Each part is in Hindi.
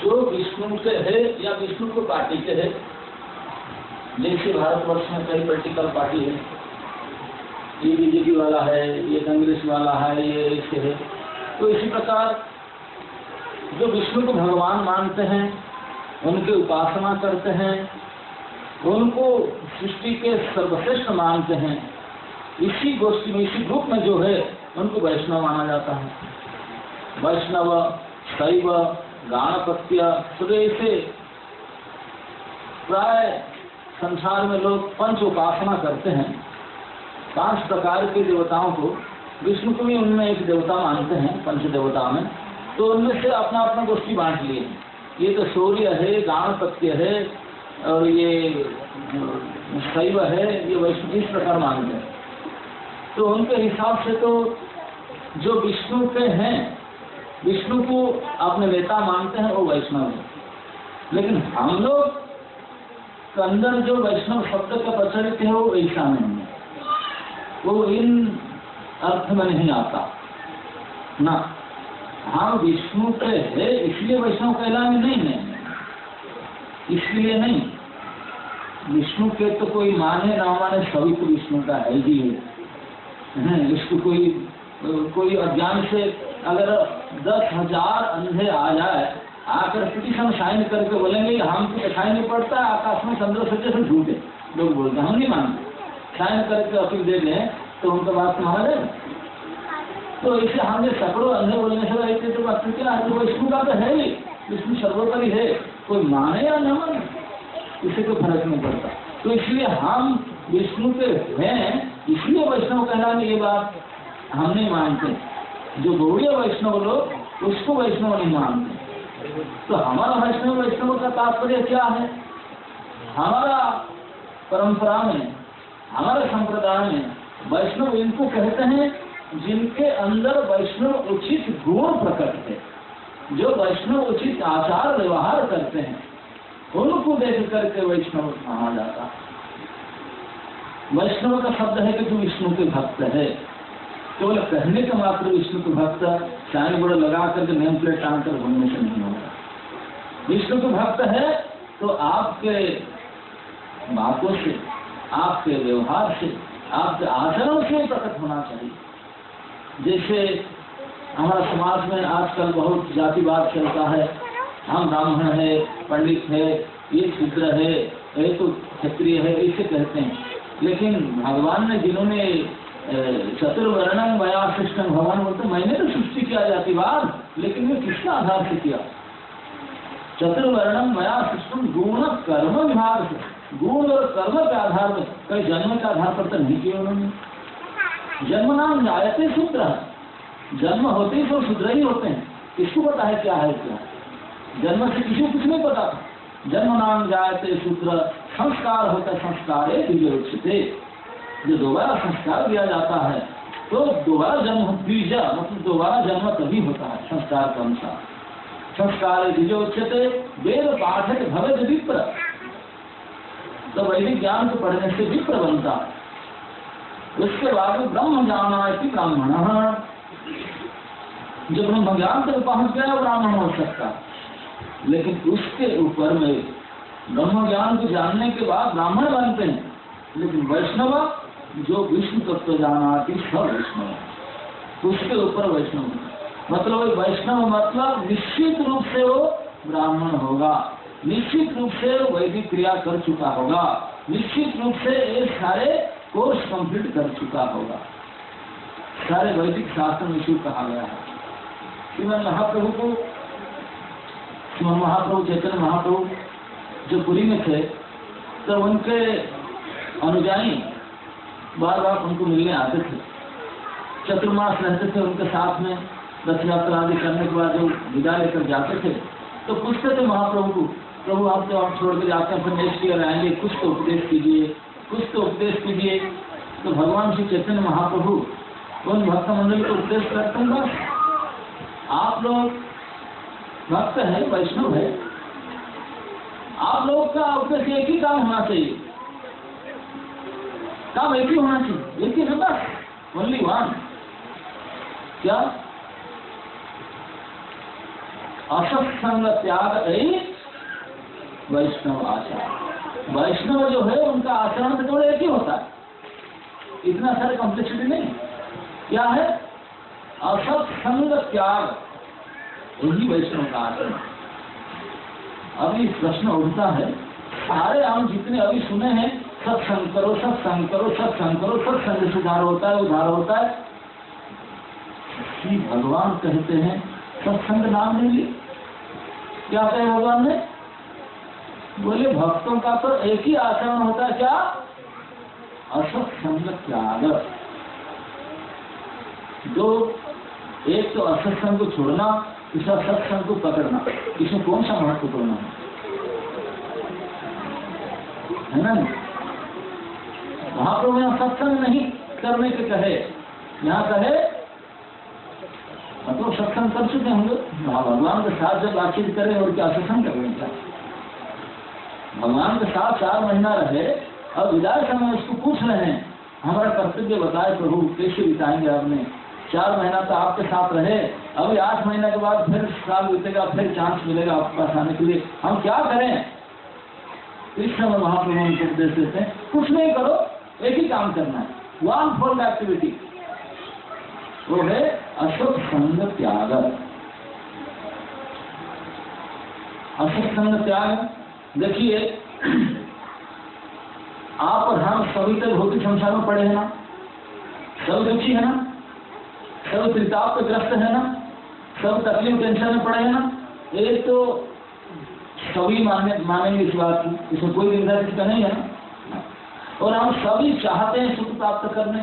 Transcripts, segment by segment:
जो विष्णु के है या विष्णु को पार्टी के है, जैसे भारतवर्ष में कई पॉलिटिकल पार्टी है, ये बीजेपी वाला है, ये कांग्रेस वाला है, ये ऐसे है। तो इसी प्रकार जो विष्णु को भगवान मानते हैं, उनकी उपासना करते हैं, उनको सृष्टि के सर्वश्रेष्ठ मानते हैं, इसी गोष्ठी में, इसी ग्रुप में जो है उनको वैष्णव माना जाता है। वैष्णव, शैव, गाणपत्य, से प्राय संसार में लोग पंच उपासना करते हैं, 5 प्रकार के देवताओं को। विष्णु को भी उनमें एक देवता मानते हैं, पंच देवता में। तो उनमें से अपना अपना गोष्ठी बांट लिए। ये तो सूर्य है, गाणपत्य है, और ये शैव है, ये वैष्णव, इस प्रकार मानते हैं। तो उनके हिसाब से तो जो विष्णु के हैं, विष्णु को अपने नेता मानते हैं, वो वैष्णव है। लेकिन हम लोग के अंदर जो वैष्णव शब्द का प्रचलित है वो ऐसा नहीं है, वो इन अर्थ में नहीं आता ना। हम विष्णु के है इसलिए वैष्णव कहलाएंगे, नहीं नहीं, इसलिए नहीं। विष्णु के तो कोई माने ना माने, सभी तो विष्णु का है ही है। इसको कोई अज्ञान से अगर 10,000 अंधे आ जाए, आकर पिटीशन साइन करके बोलेंगे हमको दिखाई नहीं पड़ता, आकाश में चंद्र सच्चे से झूठे लोग बोलते हैं, हम नहीं मानते। साइन करके अपील दे दें तो उनका बात माना जाए। तो ऐसे हमने सैकड़ों अंधे बोलने से रहते तो बात क्या है, तो विष्णु का तो है ही, विष्णु सर्वोपरि है, कोई माने या न माने इसे कोई फर्क नहीं पड़ता। तो इसलिए हम विष्णु के हैं इसलिए वैष्णव कहलाने, ये बात हम नहीं मानते। जो गौड़ीय वैष्णव लोग उसको वैष्णव नहीं मानते। तो हमारा वैष्णव का तात्पर्य क्या है? हमारा परंपरा में, हमारे संप्रदाय में वैष्णव इनको कहते हैं जिनके अंदर वैष्णव उचित गुण प्रकट है, जो वैष्णव उचित आचार व्यवहार करते हैं, उनको देख करके वैष्णव कहा जाता है। वैष्णव का शब्द है कि तू विष्णु के भक्त है, केवल कहने का मात्र विष्णु के भक्त साइन बोर्ड लगा करके नेम प्लेट टांग कर घूमने से नहीं होगा। विष्णु के भक्त है तो आपके बातों से, आपके व्यवहार से, आपके आचरण से प्रकट होना चाहिए। जैसे हमारा समाज में आजकल बहुत जातिवाद चलता है, हम ब्राह्मण है, पंडित है, ये शूद्र है, ये तो क्षत्रिय है, इसे कहते हैं। लेकिन भगवान ने, जिन्होंने चतुर्वर्णम मया सृष्टम, भगवान बोलते मैंने तो सृष्टि किया जातिवाद, लेकिन ये किसके आधार से किया? चतुर्वर्णम मया सृष्टम, गुण कर्म विभाग से, गुण और कर्म के आधार में, कई जन्म के आधार पर तो नहीं किया उन्होंने। जन्म नाम जायते शूद्र, जन्म होते ही तो शूद्र ही होते हैं। किसको पता है क्या है क्या? जन्म से किसी को कुछ नहीं पता। जन्म नाम जायते शूद्र, संस्कार होता है, संस्कार है जो दोबारा संस्कार दिया जाता है तो दोबारा जन्म, बीज मतलब दोबारा जन्म तभी होता है संस्कार के अनुसार। संस्कार बीजोच्यते, वेद पाठक भवेद विप्र, तो वैदिक ज्ञान को पढ़ने से विप्र बनता है। उसके बाद ब्रह्म जाना है ब्राह्मण, जो ब्रह्म ज्ञान तक पहुंच गया ब्राह्मण हो सकता। लेकिन उसके ऊपर में ब्रह्म ज्ञान को जानने के बाद ब्राह्मण बनते हैं। लेकिन वैष्णव जो विष्णु तत्व जाना सब वैष्णव, उसके ऊपर वैष्णव मतलब, वैष्णव मतलब निश्चित रूप से वो ब्राह्मण होगा, निश्चित रूप से वैदिक क्रिया कर चुका होगा, निश्चित रूप से ये सारे कोर्स कंप्लीट कर चुका होगा। सारे वैदिक शास्त्र में इसको कहा गया है। श्रीमद महाप्रभु को, श्रीमद महाप्रभु चैतन्य महाप्रभु जो पुरी में थे, तो उनके अनुयायी बार बार उनको मिलने आते थे, चतुर्मास रहते थे उनके साथ में। रथ यात्रा आदि करने के बाद जो विदा लेकर जाते थे तो पूछते थे महाप्रभु को, प्रभु आप तो आप छोड़ के जाते हैं, फिर नेक्स्ट ईयर आएंगे, कुछ तो उपदेश कीजिए, कुछ तो उपदेश कीजिए। तो भगवान श्री चैतन्य महाप्रभु उन भक्त मंडल को उपदेश करते हैं, बस आप लोग भक्त है, वैष्णव है, आप लोग का उपदेश एक ही काम होना चाहिए, काम एक ही होना चाहिए, एक ही है बस, ओनली वन। क्या असत्संग त्याग वैष्णव आचार। वैष्णव जो है उनका आचरण तो केवल एक ही होता है, इतना सारे कॉम्प्लेक्सिटी नहीं। क्या है? असत्संग त्याग, यही वैष्णव का आचरण। अभी प्रश्न उठता है, सारे हम जितने अभी सुने हैं, सत्संग करो, सत्संग करो, सत्संग करो, सत्संग से उद्धार होता है, उद्धार होता है। श्री भगवान कहते हैं सत्संग नाम नहीं ली। क्या कहे भगवान ने? बोले भक्तों का तो एक ही आचरण होता है, क्या? असत्संग त्याग। दो, एक तो असत्संग को छोड़ना, दूसरा सत्संग को पकड़ना। इसमें कौन सा महत्वपूर्ण है ना? महाप्रभु यहाँ सत्संग नहीं करने के कहे, यहाँ कहे मतलब सत्संग कर चुके होंगे, भगवान के साथ जब बातचीत करें और क्या सत्संग करें? क्या भगवान के साथ 4 महीना रहे, अब विदाई समय उसको पूछ रहे हैं, हमारा कर्तव्य बताए प्रभु, कैसे बिताएंगे? आपने 4 महीना तो आपके साथ रहे, अभी 8 महीने के बाद फिर साल बीतेगा, फिर चांस मिलेगा आपके पास आने के लिए, हम क्या करें? इस समय महाप्रभु उनको उपदेश देते हैं, कुछ नहीं करो, एक ही काम करना है, वन फोल्ड एक्टिविटी, वो है असत्संग त्याग। असत्संग त्याग, देखिए आप और हम सभी तो भौतिक संसार में पड़े हैं ना, सब दुखी है ना, सब त्रिताप पे ग्रस्त है ना, सब तकलीफ टेंशन में पड़े हैं ना। एक तो सभी मानेंगे इस बात की, इसमें कोई निर्धारित का नहीं है ना। और हम सभी चाहते हैं सुख प्राप्त करने,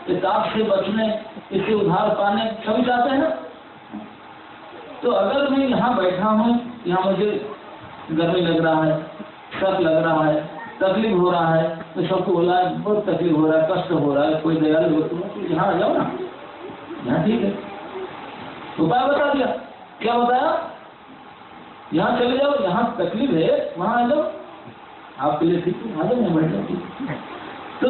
त्रिताप से बचने, इससे उद्धार पाने, सभी चाहते हैं ना। तो अगर मैं यहाँ बैठा हूँ, यहाँ मुझे गर्मी लग रहा है, सर लग रहा है, तकलीफ हो रहा है, तो सबको बोला है बहुत तकलीफ हो रहा है, कष्ट हो रहा है, कोई दयालु हो तो यहाँ आ जाओ ना, यहाँ ठीक है। उपाय बता दिया, क्या बताया? यहाँ चले जाओ, यहाँ तकलीफ है, वहाँ आ जाओ, आपके लिए ठीक है, आ जाओ, मैं बैठ जाती। तो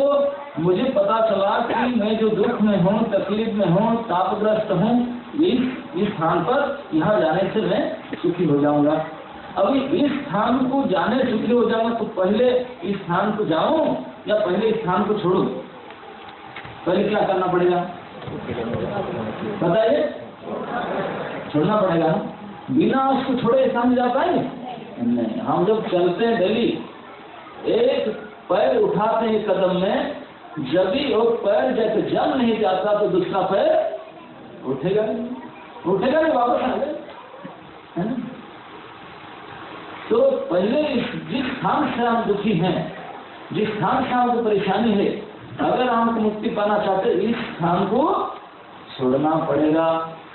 मुझे पता चला कि मैं जो दुख में हूँ, तकलीफ में हूँ, तापग्रस्त हूँ, इस स्थान पर यहाँ जाने से मैं सुखी हो जाऊंगा। अभी इस स्थान को जाने सुखी हो जाऊंगा, तो पहले इस स्थान को जाऊं या पहले इस स्थान को छोड़ूं? पहले क्या करना पड़ेगा बताइए? छोड़ना पड़ेगा। बिना उसको छोड़े स्थान जा पाएंगे नहीं। हम जब चलते हैं डेली, एक पैर उठाते हैं कदम में, जब भी वो पैर जैसे जम नहीं जाता तो दूसरा पैर उठेगा नहीं, वापस आ जाए। तो पहले जिस स्थान से हम दुखी हैं, जिस स्थान से हमको परेशानी है, अगर हमको मुक्ति पाना चाहते इस स्थान को छोड़ना पड़ेगा,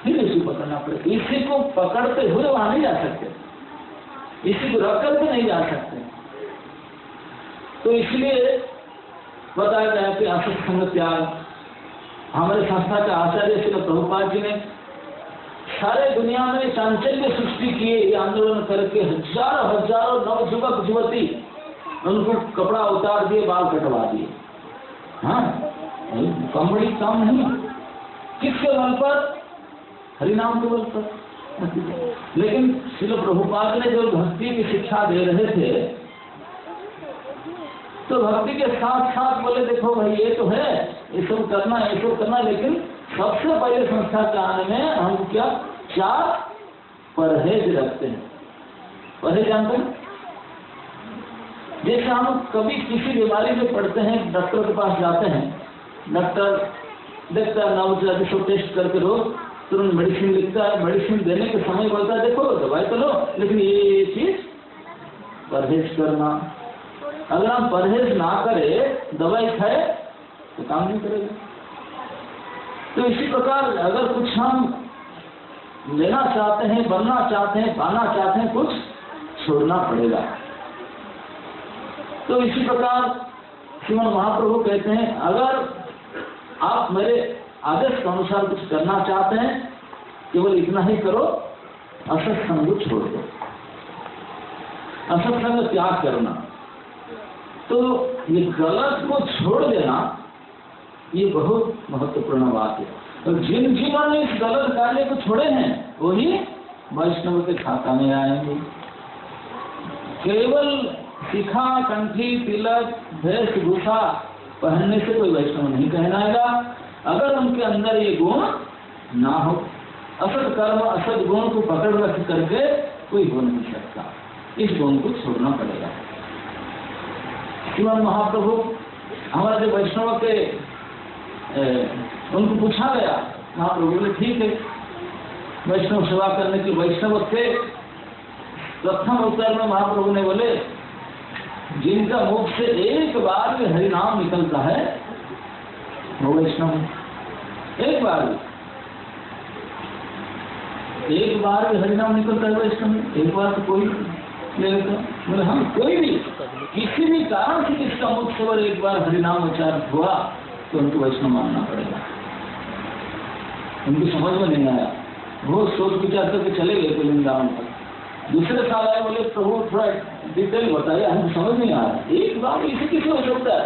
फिर इसी पकड़ना पड़ेगा। इसी को पकड़ते हुए वहां नहीं जा सकते, इसी को रखकर भी नहीं जा सकते। तो इसलिए बताया गया कि असत्संग त्याग। हमारे संस्था के आचार्य श्री प्रभुपाद जी ने सारे दुनिया में चांचल्य सृष्टि किए, ये आंदोलन करके हजारों नवयुवक युवती उनको कपड़ा उतार दिए, बाल कटवा दिए। हाँ, कम बड़ी काम नहीं। किसके बल पर? हरिनाम के बल पर। लेकिन श्री प्रभुपाद ने जो भक्ति की शिक्षा दे रहे थे, तो भक्ति के साथ साथ बोले देखो भाई ये तो है, ये सब करना, लेकिन सबसे पहले संस्था के आने में हम क्या 4 परहेज रखते हैं। परहेज जानते हैं? जैसे हम कभी किसी बीमारी में पड़ते हैं, डॉक्टर के पास जाते हैं, डॉक्टर देखता है, नाम सब टेस्ट करके रोज तुरंत मेडिसिन लिखता है। मेडिसिन देने के समय बोलता है देखो दवाई तो लो, लेकिन ये चीज परहेज करना। अगर हम परहेज ना करें, दवाई खाए तो काम नहीं करेगा। तो इसी प्रकार अगर कुछ हम लेना चाहते हैं, बनना चाहते हैं, पाना चाहते हैं, कुछ छोड़ना पड़ेगा। तो इसी प्रकार श्रीमद् महाप्रभु कहते हैं अगर आप मेरे आदेश के अनुसार कुछ करना चाहते हैं, केवल इतना ही करो, असत्संग को छोड़ दो। असत्संग त्याग करना, तो ये गलत को छोड़ देना, ये बहुत महत्वपूर्ण बात है। और जिन जीवन ने इस गलत कार्य को छोड़े हैं, वही वैष्णव के खाता में आएंगे। केवल शिखा, कंठी, तिलक, वेशभूषा पहनने से कोई वैष्णव नहीं कहलाएगा अगर उनके अंदर ये गुण ना हो। असत कर्म, असत गुण को पकड़ रख करके कोई हो नहीं सकता, इस गुण को छोड़ना पड़ेगा। श्रीमद् महाप्रभु हमारे वैष्णव के उनको पूछा गया, महाप्रभु बोले ठीक है, वैष्णव सेवा करने के वैष्णव थे। प्रथम उत्तर में महाप्रभु ने बोले जिनका मुख से एक बार भी हरिनाम निकलता है वो वैष्णव। एक बार भी हरिनाम निकलता है वैष्णव, एक बार तो कोई ले लेता। मतलब हम कोई भी किसी भी कारण से किसका मुख से और एक बार हरिनाम उच्चारण हुआ तो उनको वैष्णव मानना पड़ेगा। उनकी समझ में नहीं आया, वो सोच विचार करके चले गए वृंदावन पर। दूसरे साल आए, बोले प्रभु थोड़ा डिटेल बताइए, हमें समझ नहीं आ रहा, एक बार इसे किसे हो सकता है।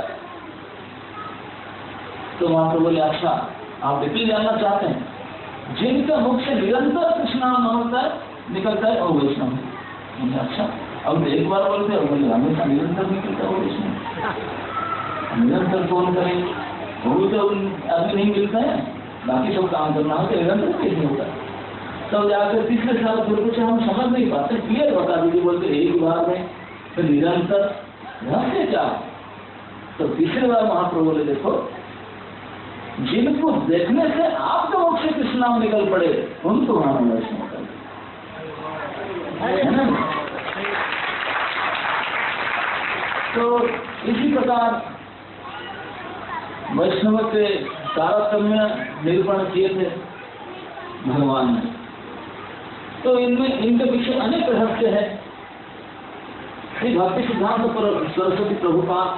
तो वहां पर बोले अच्छा आप डिटेल जानना चाहते हैं, जिनका मुख से निरंतर कृष्ण नाम निकलता है और वैष्णव। अच्छा अब एक बार बोलते हैं, बोले हमेशा निरंतर निकलता है वैष्णव। निरंतर कौन करे, वो तो अभी नहीं मिलता है, बाकी सब काम करना हो तो निरंतर कैसे होता है। तब जाकर तीसरे साल फिर कुछ हम समझ नहीं पाते, क्लियर बता दीजिए। बोलते एक बार में फिर निरंतर रहते क्या। तो तीसरे बार महाप्रभु बोले देखो जिनको देखने से आपके मुख से कृष्ण नाम निकल पड़े उनको मानो वैष्णव कर, है ना। तो इसी प्रकार वैष्णव के तारतम्य निरूपण किए थे भगवान ने। तो इनमें इनके पीछे अनेक रहस्य है। श्री भक्ति सिद्धांत सरस्वती प्रभुपाद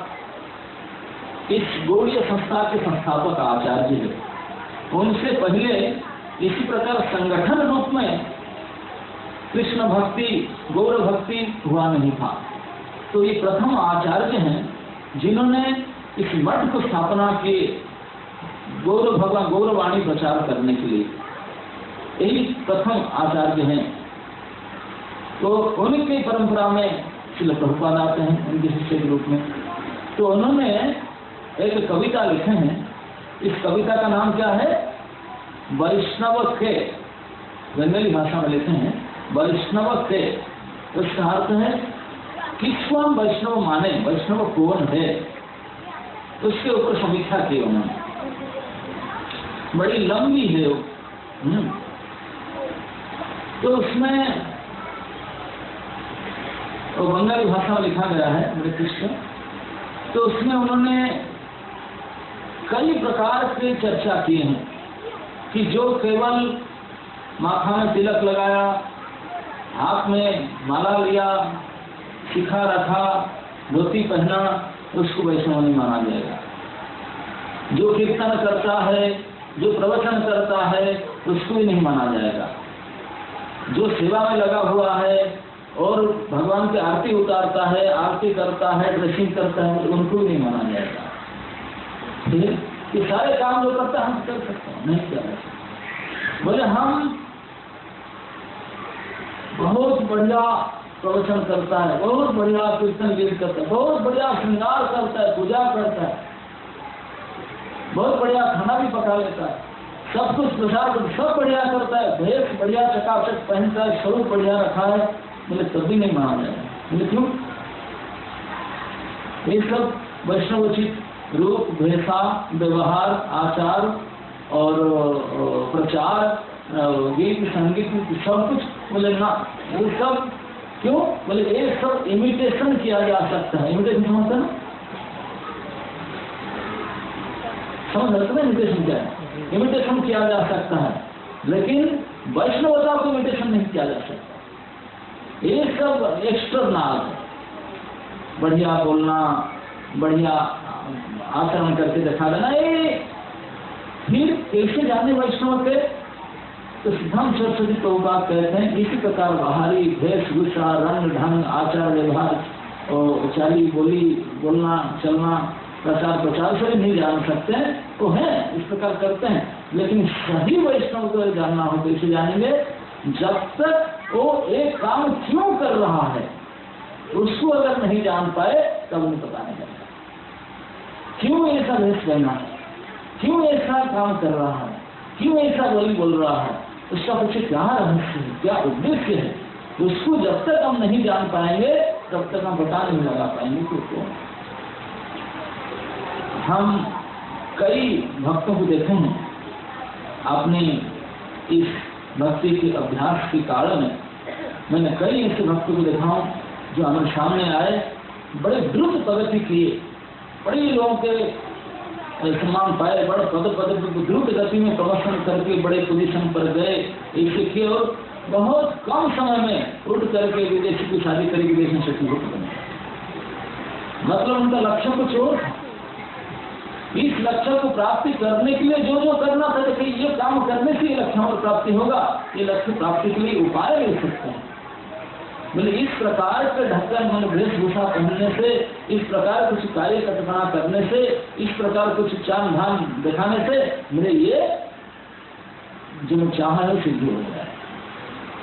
इस गौड़ीय संस्था के संस्थापक आचार्य है। उनसे पहले इसी प्रकार संगठन रूप में कृष्ण भक्ति, गौर भक्ति हुआ नहीं था। तो ये प्रथम आचार्य हैं जिन्होंने इस मठ को स्थापना की गौर भगवान गौरवाणी प्रचार करने के लिए। यही प्रथम आचार्य हैं। तो उनकी परंपरा में श्रील प्रभुपाद आते हैं उनके शिष्य के रूप में। तो उन्होंने एक कविता लिखे हैं। इस कविता का नाम क्या है, वैष्णव के, बंगाली भाषा में लिखे हैं वैष्णव के। उसका अर्थ है किसको हम वैष्णव माने, वैष्णव कौन है, उसके ऊपर समीक्षा की उन्होंने, बड़ी लंबी है वो। तो उसमें वो बंगाली भाषा में लिखा गया है मेरे कृष्ण। तो उसमें उन्होंने कई प्रकार की चर्चा की है कि जो केवल माथा में तिलक लगाया, हाथ में माला लिया, शिखा रखा, धोती पहना, उसको वैष्णव नहीं माना जाएगा। जो कीर्तन करता है, जो प्रवचन करता है, उसको भी नहीं माना जाएगा। जो सेवा में लगा हुआ है और भगवान की आरती उतारता है, आरती करता है, ड्रेसिंग करता है, उनको भी नहीं माना जाएगा। ये सारे काम जो करता है हम कर सकते हैं, नहीं कर सकते। बोले हम बहुत बढ़िया प्रवचन करता है, बहुत बढ़िया कीर्तन गीत करता है, बहुत बढ़िया श्रृंगार करता है, पूजा करता है, बहुत बढ़िया खाना भी पका लेता है, सब कुछ प्रसाद सब बढ़िया करता है, भेष बढ़िया चकाचक पहनता है, स्वरूप बढ़िया रखा है, बोले तभी नहीं माना जाएगा। बोले क्यों? ये सब वैष्णवोचित रूप, भेषा, व्यवहार, आचार और प्रचार, गीत संगीत सब कुछ, बोले ना ये सब क्यों? बोले ये सब इमिटेशन किया जा सकता है। इमिटेशन समझते ना, समझ सकते ना इमिटेशन क्या है? इमिटेशन किया जा सकता है, लेकिन वैष्णवता को इमिटेशन नहीं किया जा सकता। ये सब एक्सटर्नल, बढ़िया बोलना, बढ़िया आचरण करके दिखा देना, ये फिर कैसे जाने वैष्णव के? तो सिद्धांत सरस्वती प्रभुपाद कहते हैं इसी प्रकार बाहरी वेशभूषा, रंग ढंग, आचार व्यवहार और चाली बोली, बोलना चलना, प्रचार से नहीं जान सकते हैं, तो है इस प्रकार करते हैं। लेकिन सही वैष्णव को जानना हो कैसे जानेंगे? जब तक वो एक काम क्यों कर रहा है उसको अगर नहीं जान पाए तब उन्हें पता नहीं लगता क्यों ऐसा भेष पहना है, क्यों ऐसा काम कर रहा है, क्यों ऐसा बोली बोल रहा है, उसका पीछे क्या रहस्य है, क्या उद्देश्य है। उसको जब तक हम नहीं जान पाएंगे तब तक हम पता नहीं लगा पाएंगे कि कौन। हम कई भक्तों को देखे हैं अपने इस भक्ति के अभ्यास के कारण में। मैंने कई ऐसे भक्तों को देखा हूँ जो हमारे सामने आए, बड़े द्रुत प्रगति किए, बड़े लोगों के सम्मान पाए, बड़े पद द्रुत गति में प्रमोशन करके बड़े पोजीशन पर गए, ऐसे किए और बहुत कम समय में उठ करके विदेशी की शादी करी, विदेश में सेटल होकर बने। मतलब उनका लक्ष्य कुछ और था। इस लक्ष्य को प्राप्ति करने के लिए जो जो करना था, देखिए ये काम करने से लक्ष्यों की प्राप्ति होगा, ये लक्ष्य प्राप्ति के लिए उपाय ले सकते हैं। बोले इस प्रकार के ढक्कन मन वेशभूषा पहनने से, इस प्रकार कुछ कार्य कल्पना करने से, इस प्रकार कुछ चाम धाम दिखाने से मेरे ये जो मैं चाहा है सिद्ध हो जाए,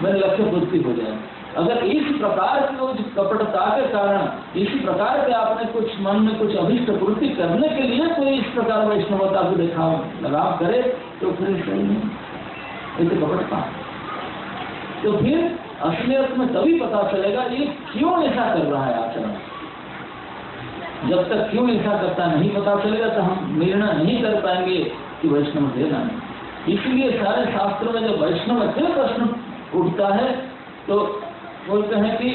मेरे लक्ष्य पूर्ति हो जाए। अगर इस प्रकार की कपटता के कारण, इसी प्रकार के आपने कुछ मन में कुछ अभिष्ट पूर्ति करने के लिए कोई इस प्रकार वैष्णवता को दिखाव लगाव करे तो फिर सही नहीं, ये तो कपटता। तो फिर असलियत में तभी पता चलेगा ये क्यों ऐसा कर रहा है आचरण। जब तक क्यों ऐसा करता नहीं पता चलेगा तो हम निर्णय नहीं कर पाएंगे कि वैष्णव देना नहीं। इसलिए सारे शास्त्रों में जब वैष्णव के प्रश्न उठता है तो बोलते हैं कि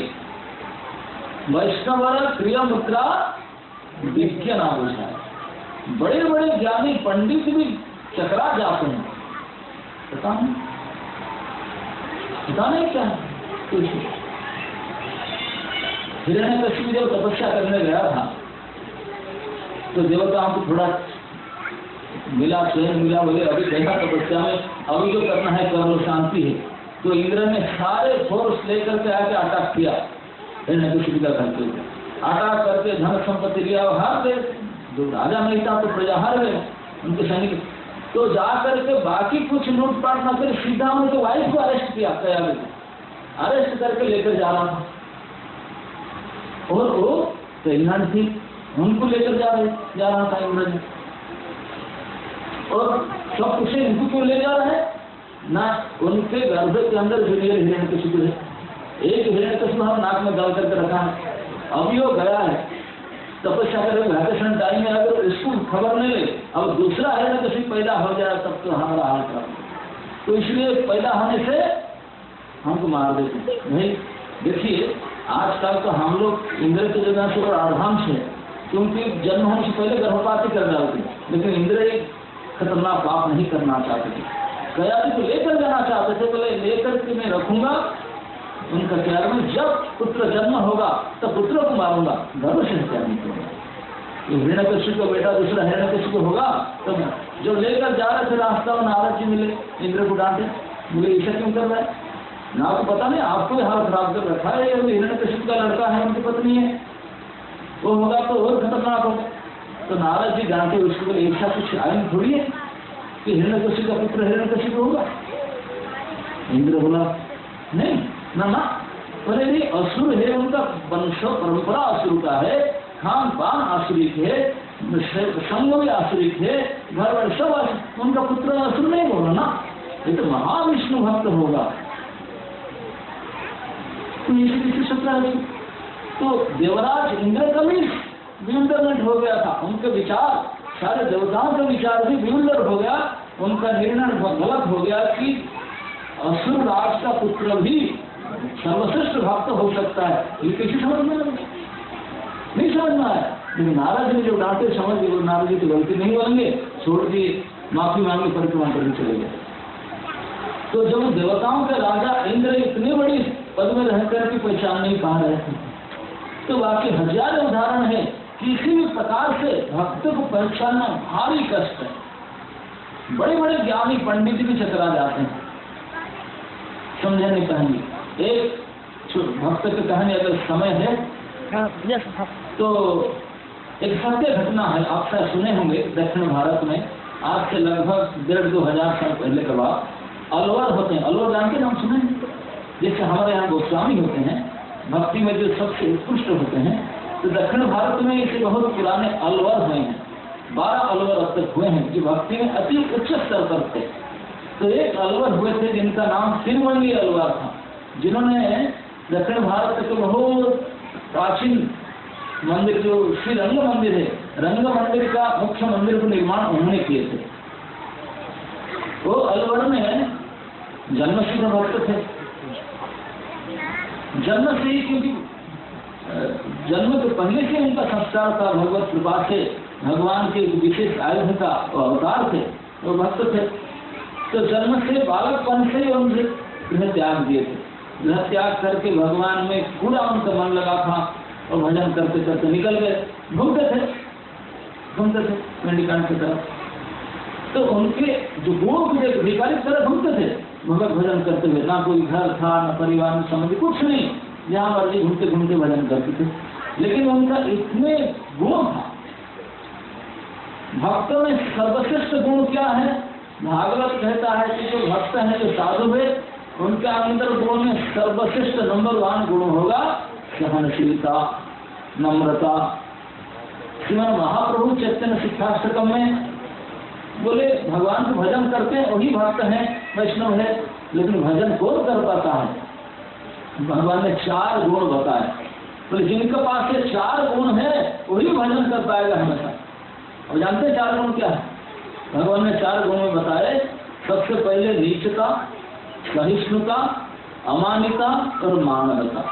वैष्णव क्रिया मुद्रा विज्ञान आभूषण। बड़े बड़े ज्ञानी पंडित भी चकरा जाते हैं, पता नहीं क्या है। हिरण्यकशिपु जब तपस्या करने गया था तो देवताओं को थोड़ा मिला, स्वयं मिला, बोले अभी देखा तपस्या में अभी जो करना है कर लो, शांति है। तो इंद्र ने सारे फोर्स लेकर के आके अटैक किया हिरण्यकशिपु का करके, अटैक करके धन संपत्ति लिया और हार गए। जो राजा नहीं था तो प्रजा हार गए, उनके सैनिक। तो जाकर के बाकी कुछ लूटपाट न कर सीधा उनके वाइफ को अरेस्ट किया, अरेस्ट करके लेकर जा रहा था। और वो प्रेग्नेंट थी, उनको लेकर जा रहा था इंद्र जी। और सब कुछ इनको क्यों ले जा रहा है ना, उनके गर्भ के अंदर जूनियर हिरण्यकशिपु है। एक हिरण्यकशिपु हम नाक में डाल करके रखा है, अभी वो गया है तपस्या करे वैकेशन टाइम में, अगर इसको खबर नहीं ले अब दूसरा हिरण्यकशिपु पैदा हो जाए तब तो हमारा हाल खराब। तो इसलिए पैदा होने से हमको मार देते नहीं। देखिए आजकल तो हम लोग इंद्र की जगह से और आधांश है, क्योंकि जन्म होने से पहले गर्भपात कर डालते, लेकिन इंद्र एक खतरनाक पाप नहीं करना चाहते थे। गयाति को लेकर जाना चाहते थे, बोले लेकर के मैं रखूंगा उनका प्यार में, जब पुत्र जन्म होगा तब पुत्र को मारूंगा, गर्भ से हत्या नहीं करूंगा। हिरण्यकशिपु का बेटा दूसरा हिरण्यकशिपु होगा तब जो लेकर जा रहे थे रास्ता में नारद जी मिले, इंद्र को डांटे, बोले ऐसा क्यों कर रहा है ना, आपको पता नहीं आपको हाल खराब कर रखा है, ये हिरण्यकशिपु का लड़का है, उनकी पत्नी है, वो होगा तो और खतरनाक होगा। तो नारद जी डांटे उसको, ऐसा कुछ आयन थोड़ी है कि हिरण्यकशिपु का पुत्र हिरण्यकशिपु होगा। इंद्र बोला नहीं ना, बोले नहीं, असुर है, उनका वंश परंपरा असुर का है, खान पान आसुरिक है, संग भी आसुरिक है, घर वर सब उनका पुत्र असुर नहीं बोला ना, ये तो महाविष्णु भक्त होगा। तो इसी सत्रह है। तो देवराज इंद्र का भी विउंडरमेंट हो गया था, उनके विचार सारे देवताओं का विचार भी विउंडर हो गया, उनका निर्णय गलत हो गया कि असुर राज का पुत्र भी सर्वश्रेष्ठ भक्त हो सकता है। ये किसी समझ में नहीं समझ में आया, लेकिन नारद जी जो डांटे समझ गए, नारद जी की गलती नहीं बोलेंगे, छोड़ दिए, माफी मांगी, परिक्रमा करके चले गए। तो जब देवताओं के राजा इंद्र इतने बड़ी पद में रहकर की पहचान नहीं पा रहे थे, तो बाकी हजार उदाहरण है, किसी भी प्रकार से भक्त को पहचानना भारी कष्ट है। बड़े बड़े ज्ञानी पंडित भी चकरा जाते हैं, समझे नहीं पाएंगे। एक भक्त की कहानी अगर समय है तो एक सत्य घटना है, आप शायद सुने होंगे, दक्षिण भारत में आज से लगभग 1500-2000 साल पहले का बात। अलवर होते हैं। अलवर जानते हैं, हम सुने हैं, जैसे हमारे यहाँ गोस्वामी होते हैं, भक्ति में जो सबसे उत्कृष्ट होते हैं, तो दक्षिण भारत में ऐसे बहुत पुराने अलवर हुए हैं। 12 अलवर अब तक हुए हैं जो भक्ति में अति उच्च स्तर पर थे। तो एक अलवर हुए थे जिनका नाम तिरुमंगी अलवर था, जिन्होंने दक्षिण भारत के बहुत प्राचीन मंदिर जो श्री रंग मंदिर है, रंग मंदिर का मुख्य मंदिर का निर्माण उन्होंने किए थे। वो अलवर में जन्मसिद्ध भक्त थे। जन्म से ही, क्योंकि जन्म के पहले से उनका संस्कार था, भगवत कृपा से भगवान के विशेष आयुध का अवतार थे, वो भक्त थे। तो जन्म से बालकपन से ही उन्होंने गृह त्याग दिए थे। गृह त्याग करके भगवान में पूरा उनका मन लगा था और भजन करते करते निकल गए, घूमते थे मेंढीकांड की तरफ। तो उनके जो गुण के भिखारी की तरह घूमते थे भगवत भजन करते हुए, ना कोई घर था, ना परिवार में संबंधी कुछ नहीं, जहाँ मर्जी घूमते घूमते भजन करते थे। लेकिन उनका इतने गुण था। भक्तों में सर्वश्रेष्ठ गुण क्या है? भागवत कहता है कि जो भक्त हैं, जो साधु है, उनके अंदर गुण में सर्वश्रेष्ठ नंबर 1 गुण होगा सहनशीलता, नम्रता। श्रीमद् महाप्रभु चैतन्य शिक्षाष्टकम में बोले भगवान को भजन करते हैं वही भक्त हैं, वैष्णव है, लेकिन भजन कौन कर पाता है? भगवान ने 4 गुण बताए। तो जिनके पास ये 4 गुण है वही भजन कर पाएगा हमेशा। अब जानते हैं 4 गुण क्या है? भगवान ने 4 गुण में बताए। सबसे पहले नीचता, सहिष्णुता, अमानिता और मानवता।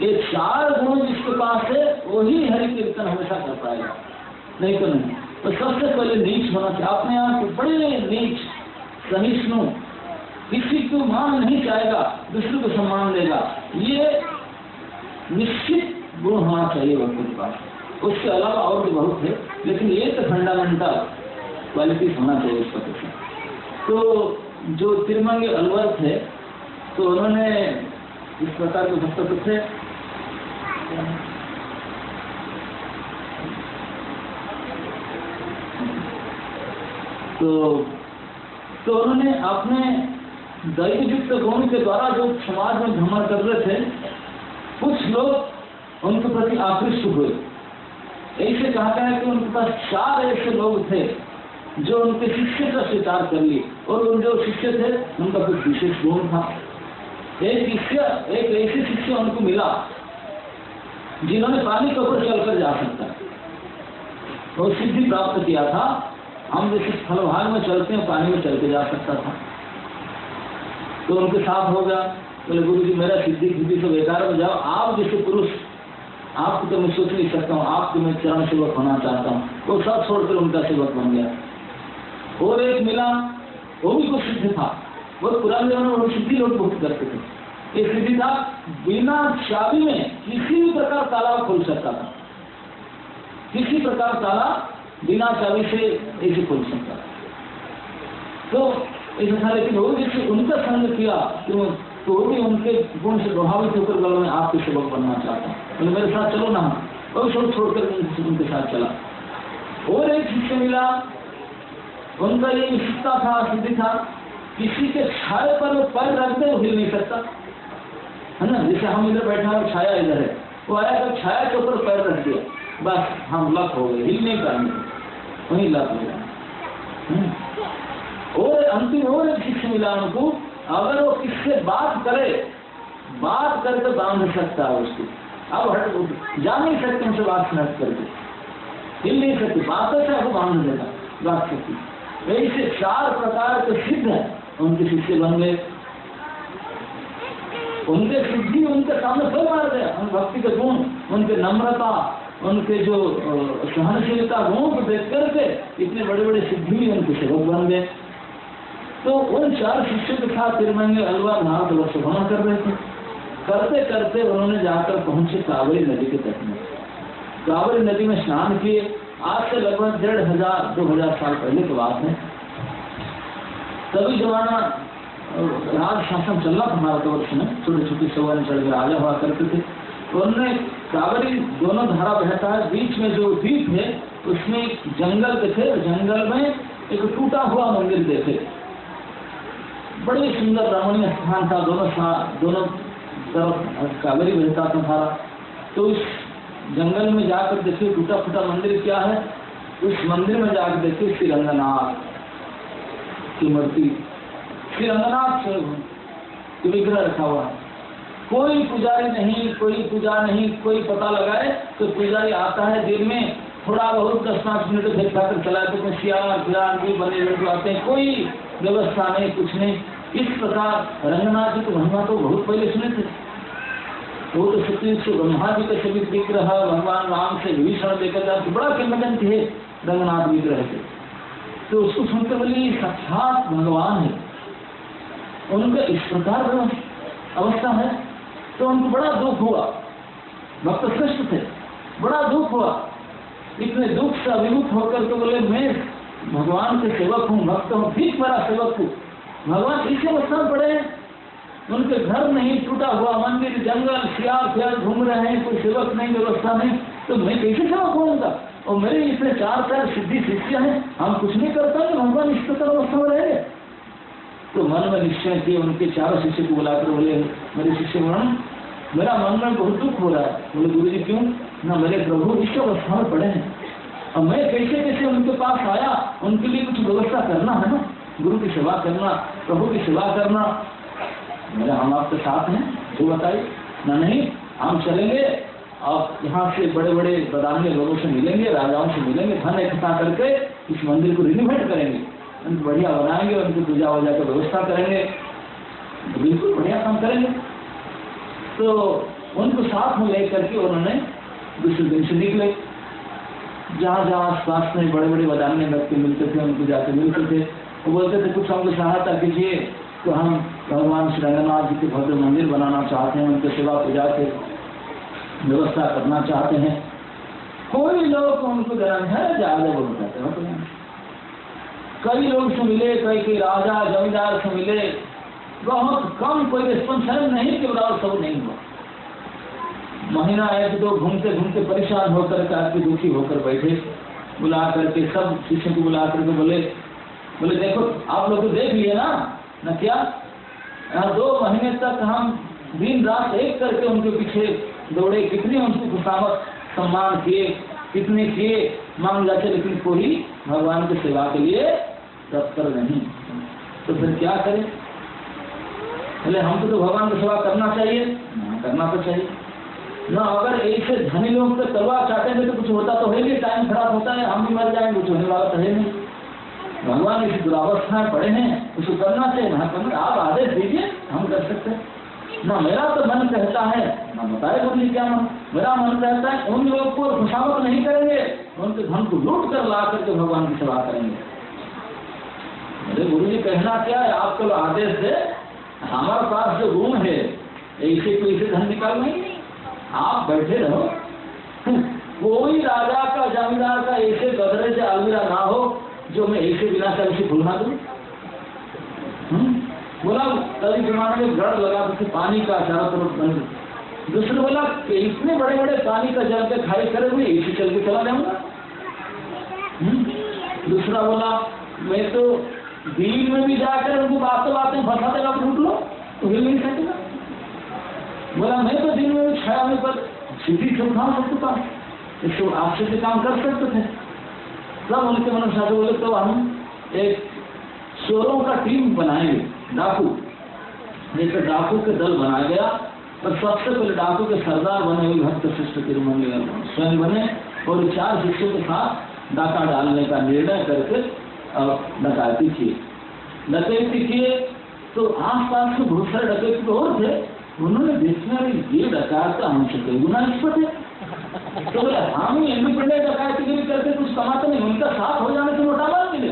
ये 4 गुण जिसके पास है वही हरि कीर्तन हमेशा कर पाएगा, नहीं तो नहीं। तो सबसे पहले नीच होना चाहिए, अपने आप को बड़े नीच, सहिष्णु, किसी को मान नहीं चाहेगा, दूसरे को सम्मान देगा, ये निश्चित गुण होना चाहिए भक्त के पास। उसके अलावा और भी बहुत है, लेकिन ये तो फंडामेंटल क्वालिटीज होना चाहिए उसका कुछ। तो जो तिरुमंगी अलवर थे, तो उन्होंने इस प्रकार के भक्त थे। तो उन्होंने अपने दैवयुक्त गुण के द्वारा जो समाज में भ्रमण कर रहे थे, कुछ लोग उनके प्रति आकृष्ट हुए। ऐसे कहता है कि उनके पास 4 ऐसे लोग थे जो उनके शिष्य का स्वीकार कर लिए, और उन जो शिष्य थे उनका कुछ विशेष गुण था। एक ऐसे शिष्य उनको मिला जिन्होंने पानी के ऊपर चलकर जा सकता, वो सिद्धि प्राप्त किया था। हम जैसे स्थलभाग में चलते हैं, पानी में चल के जा सकता था। तो उनके साथ हो गया, बोले गुरु जी मेरा सिद्धि तो बेकार हो जाओ, आप जैसे पुरुष, आपको तो मैं सोच नहीं सकता हूँ, आपको मैं चरण सेवक होना चाहता हूँ। वो सब छोड़कर उनका सेवक बन गया। और एक मिला, वो भी कुछ सिद्ध था, बहुत पुराने जमाने में सिद्धि लोग बहुत करते थे। एक सिद्धि था, बिना चाबी में किसी भी प्रकार ताला खोल सकता था, किसी प्रकार ताला बिना चाबी से ऐसे खोल सकता। तो ऐसा था, लेकिन वो जैसे उनका संग किया तो वो भी उनके गुण से प्रभावित होकर बोला मैं आपके सेवक बनना चाहता हूँ, तो मेरे साथ चलो ना। और सब छोड़कर उनके साथ चला। और एक शिष्य मिला, उनका ये विशेषता था, सिद्धि था, किसी के छाया पर वो पैर रखते वो हिल नहीं सकता, है ना। जैसे हम इधर बैठा है, छाया इधर है, वो आया तो छाया के ऊपर पैर रख दिया, बस हम लक हो गए, हिल नहीं पाएंगे, वहीं लक हो गया। और अंतिम और एक शिष्य मिला उनको, अगर वो किससे बात करे, बात करके बांध सकता है उसको। अब हट जा नहीं सकते उनसे बात हट करके, हिल नहीं सकते, बातों से आपको बांध देगा बात सकती। ऐसे 4 प्रकार के सिद्ध है उनके शिष्य बन गए। उनके सिद्धि उनके सामने फल मार गया। उन भक्ति के गुण, उनके नम्रता, उनके जो सहनशीलता गुणों को देख करके इतने बड़े बड़े सिद्धि भी उनके सेवक बन गए। तो उन 4 शिष्यों के साथ तिरुमंगी अलवर भारतवर्ष भ्रमण कर रहे थे। करते करते उन्होंने जाकर पहुंचे कावेरी नदी के तट में। कावेरी नदी में स्नान किए। आज से लगभग 1500-2000 साल पहले की बात है। तभी जमाना राज शासन चल रहा था भारतवर्ष में, छोटे छोटे सवाल चढ़ के राजा हुआ करते थे। तो उन्होंने कावेरी दोनों धारा बहता है, बीच में जो द्वीप है उसमें जंगल के थे, जंगल में एक टूटा हुआ मंदिर देखे। बड़ी सुंदर रमणीय स्थान था, दोनों तरफ कावेरी बहता था सारा। तो उस जंगल में जाकर देखिए टूटा फूटा मंदिर क्या है, उस मंदिर में जाकर देखिए श्री रंगनाथ की मूर्ति, श्री रंगनाथ की विग्रह रखा हुआ है। कोई पुजारी नहीं, कोई पूजा नहीं, कोई पता लगाए तो पुजारी आता है दिन में थोड़ा बहुत 10-5 मिनट देखा कर चला, तो सियार फिरार भी बने हुए आते हैं, कोई व्यवस्था नहीं, कुछ नहीं। इस प्रकार रंगनाथ जी को महिमा तो बहुत पहले सुने थे। वो तो सतीश से ब्रह्मा जी का सभी विग्रह भगवान राम से विभीषण देकर जाते, बड़ा किंवदंती है रंगनाथ विग्रह से। तो उसको सुनते बोले साक्षात भगवान है, उनका इस प्रकार अवस्था है। तो उनको बड़ा दुख हुआ, भक्त श्रेष्ठ थे, बड़ा दुख हुआ। इतने दुख से अभिभूत होकर के बोले मैं भगवान के सेवक हूँ, भक्त हूँ, ठीक मेरा सेवक हूँ। भगवान इसी अवस्था में पड़े हैं, उनके घर नहीं, टूटा हुआ मंदिर, जंगल, सियार फियार घूम रहे हैं, कोई सेवक नहीं, व्यवस्था नहीं, तो मैं कैसे सेवक हूँ उनका? और मेरे इतने 4 सिद्धि शिष्य हैं, हम कुछ नहीं करते हैं, भगवान इस प्रकार अवस्था में रहे। तो मन में निश्चय किए, उनके 4 शिष्य को बुलाकर बोले मेरे शिष्य गण, मेरा मन में बहुत दुख हो रहा है। बोले गुरु जी क्यों? ना मेरे प्रभु इस अवस्था में पड़े हैं, और मैं कैसे कैसे उनके पास आया, उनके लिए कुछ व्यवस्था करना है ना, गुरु की सेवा करना, प्रभु की सेवा करना। मेरा हम आपके साथ हैं, जो बताइए ना। नहीं, हम चलेंगे और यहाँ से बड़े बड़े बदामी लोगों से मिलेंगे, राजाओं से मिलेंगे, धन इकट्ठा करके इस मंदिर को रिनोवेट करेंगे, उनको बढ़िया बनाएंगे, उनको पूजा वूजा की व्यवस्था करेंगे, तो बिल्कुल बढ़िया काम करेंगे। तो उनको साथ में लेकर के उन्होंने दूसरे दिन से निकले। जहाँ जहाँ आसपास में बड़े बड़े बदामी व्यक्ति मिलते थे, उनको जाके मिलते थे, वो बोलते थे कुछ हमको सहायता कीजिए, तो हम भगवान श्री रंगनाथ जी के भव्य मंदिर बनाना चाहते हैं, उनके सेवा पूजा के व्यवस्था करना चाहते हैं। कोई लोग उनको जन्म है ज्यादा बोलते हैं। कई लोग से मिले, कई राजा जमींदार से मिले, बहुत कम, कोई रिस्पॉन्स नहीं कि बराबर सब नहीं हुआ। महीना 1-2 घूमते घूमते परेशान होकर काफी दुखी होकर बैठे, बुला करके सब शिष्य को बुला करके बोले देखो आप लोग तो देख लिए ना क्या, 2 महीने तक हम दिन रात एक करके उनके पीछे दौड़े, कितने उनको खुशामत सम्मान किए, कितने किए मांग जाते, लेकिन कोई भगवान की सेवा के लिए तत्पर नहीं। तो फिर क्या करें? बोले हमको तो भगवान की सेवा करना चाहिए, करना तो चाहिए ना। अगर ऐसे धनी लोग तो करवा चाहते हैं तो कुछ होता तो है नहीं, टाइम खराब होता है, हम भी मर जाएंगे, कुछ होने वाला तो है नहीं। भगवान इस दुरावस्था में पड़े हैं, उसको करना चाहिए ना, करना आप आदेश दीजिए, हम कर सकते हैं ना। मेरा तो मन कहता है ना, बताए बोलिए क्या मन, मेरा मन कहता है उन लोगों को खुशामत नहीं करेंगे, उनके धन को लूट कर ला करके भगवान की सेवा करेंगे। अरे गुरु जी कहना क्या है, आपको आदेश दे, हमारे पास जो रूम है ऐसे कोई से धन निकाल नहीं, आप बैठे रहो। कोई राजा का जमींदार का ऐसे गदरे से अलमीरा ना हो जो मैं ऐसे बिना से भूलना दूं। बोला कभी जमाने में गढ़ लगा तो पानी का चारों तरफ बंद। दूसरे बोला कि इतने बड़े बड़े पानी का जल के खाई करे हुए ऐसे चल के चला जाऊंगा। दूसरा बोला मैं तो दिन में भी जाकर उनको बातें फंसा देगा, फूट लो तो हिल नहीं सकेगा। बोला मैं तो दिन में भी छाया में पर सीधी से उठा सकता था, इसको आपसे से काम कर सकते थे। सब उनके मन साथ बोले तो हम एक चोरों का टीम बनाएंगे, डाकू, जैसे डाकू के दल बनाया गया। और सबसे पहले डाकू के सरदार बने हुए भक्त श्रेष्ठ तिरुमंगल स्वयं बने और 4 शिष्यों के साथ डाका डालने का निर्णय करके डकैती किए। तो आसपास के बहुत सारे डकैती और थे, उन्होंने देखना ये डकैत हमसे कई गुना निष्पत है, तो बोले हम ही इंडिपेंडेंट डकैती करके कुछ कमाते नहीं, उनका साथ हो जाने से मोटा माल मिले।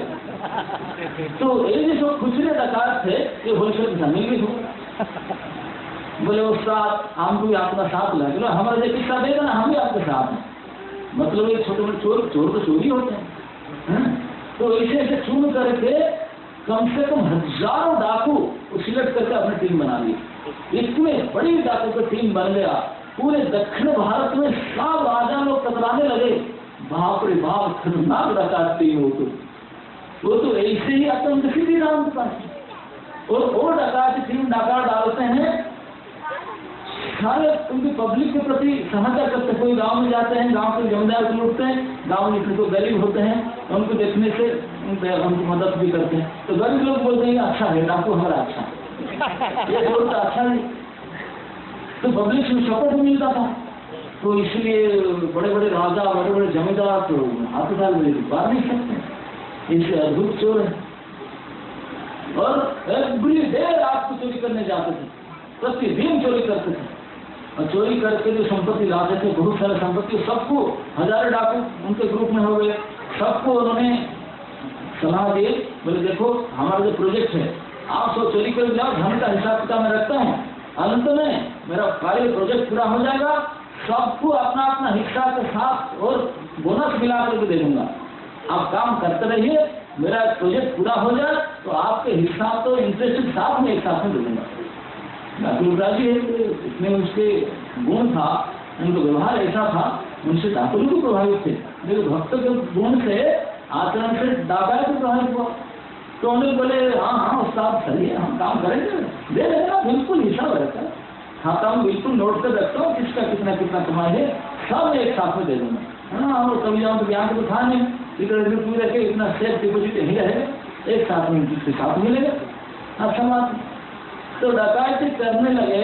तो ये जो खुचरे डकैत थे ये होलसेल जमीन भी हो। बोले उस्ताद हम भी आपका साथ लगे, बोले हमारा जो किस्सा देगा ना हम भी आपके साथ हैं। मतलब ये छोटे मोटे चोर तो चोरी होते हैं। तो ऐसे चुन करके कम से कम हजारों डाकू सिलेक्ट करके अपनी टीम बना ली। इतने बड़ी डाकू की टीम बन गया, पूरे दक्षिण भारत में सब राजा लोग टकराने लगे। बाप रे बाप, खतरनाक डकैत टीम वो तो ऐसे ही आता उनके सीधी राम के पास। और वो डकायत 3 डाका डालते हैं, सारे उनकी पब्लिक के प्रति सहायता करते। कोई गांव में जाते हैं, गांव के जमींदार को लूटते हैं, गांव में तो गरीब होते हैं, उनको देखने से उनको मदद भी करते हैं। तो गरीब लोग बोलते हैं अच्छा है, डाकू हमारा अच्छा, ये बोलता अच्छा नहीं। तो पब्लिक से सपोर्ट मिलता था, तो इसलिए बड़े बड़े राजा, बड़े बड़े जमींदार तो हाथ उठा पा नहीं सकते, इनसे अद्भुत चोर है। और एवरी डे रात को चोरी करने जाते थे, प्रतिदिन चोरी करते थे, और चोरी करके जो संपत्ति लाते थे, बहुत सारे संपत्ति, सबको हजारों डाकू उनके ग्रुप में हो गए, सबको उन्होंने सलाह दी, बोले देखो हमारा जो प्रोजेक्ट है, आप सब चोरी कर जाओ, धन का हिसाब किताब मैं रखता हूँ, अंत में मेरा कार्य प्रोजेक्ट पूरा हो जाएगा, सबको अपना अपना हिस्सा के साथ और बोनस मिला करके दे दूंगा, आप काम करते रहिए, मेरा प्रोजेक्ट पूरा हो जाए तो आपके हिस्सा तो इंटरेस्ट साथ में एक साथ में दे दूंगा। राजी है, इसमें उसके गुण था, उनका व्यवहार ऐसा था, उनसे डाकुल भी प्रभावित थे, लेकिन भक्त के गुण से, आचरण से डाका भी प्रभावित हुआ। तो उन्हें बोले हाँ हाँ उस्ताद सही है, हम काम करेंगे, दे देना, बिल्कुल हिसाब रहता है, खाता हूँ बिल्कुल नोट कर रखता हूँ, किसका कितना कितना कमाई है, सब एक साथ में दे दूंगा। हाँ, और कभी जाऊँ तो ब्याह तो था नहीं, इधर पूरी रखे, इतना सेफ डिपोजिट नहीं रहेगा, एक साथ में किसके साथ मिलेगा। अच्छा बात। तो डकैती करने लगे,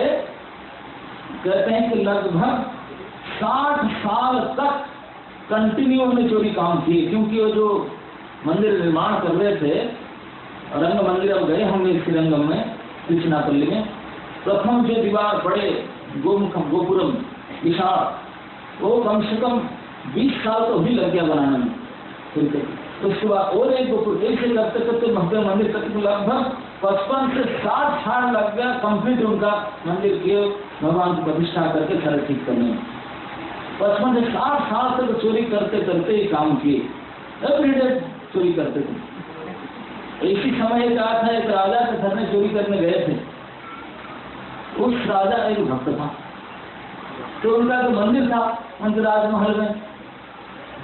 कहते हैं कि लगभग 60 साल तक कंटिन्यू उन्होंने चोरी काम किए, क्योंकि वो जो मंदिर निर्माण कर रहे थे, रंग मंदिर अब गए होंगे श्रीरंगम में, तिरुचिनापल्ली में, प्रथम जो दीवार बड़े गोमुखम गोपुरम विशाल, वो कम से कम 20 साल तो भी लग गया बनाने में। फिर उसके बाद और एक गोपुर, एक से करते करते भव्य मंदिर तक लगभग 55 से 60 साल लग गया कंप्लीट उनका मंदिर के भगवान की प्रतिष्ठा करके सारे ठीक करने में। 55 से 60 साल तक चोरी करते करते ही काम किए, एवरीडे चोरी करते थे। इसी समय एक था, एक राजा के घर में चोरी करने गए थे, उस राजा एक भक्त था, तो उनका जो मंदिर था उनके राजमहल में,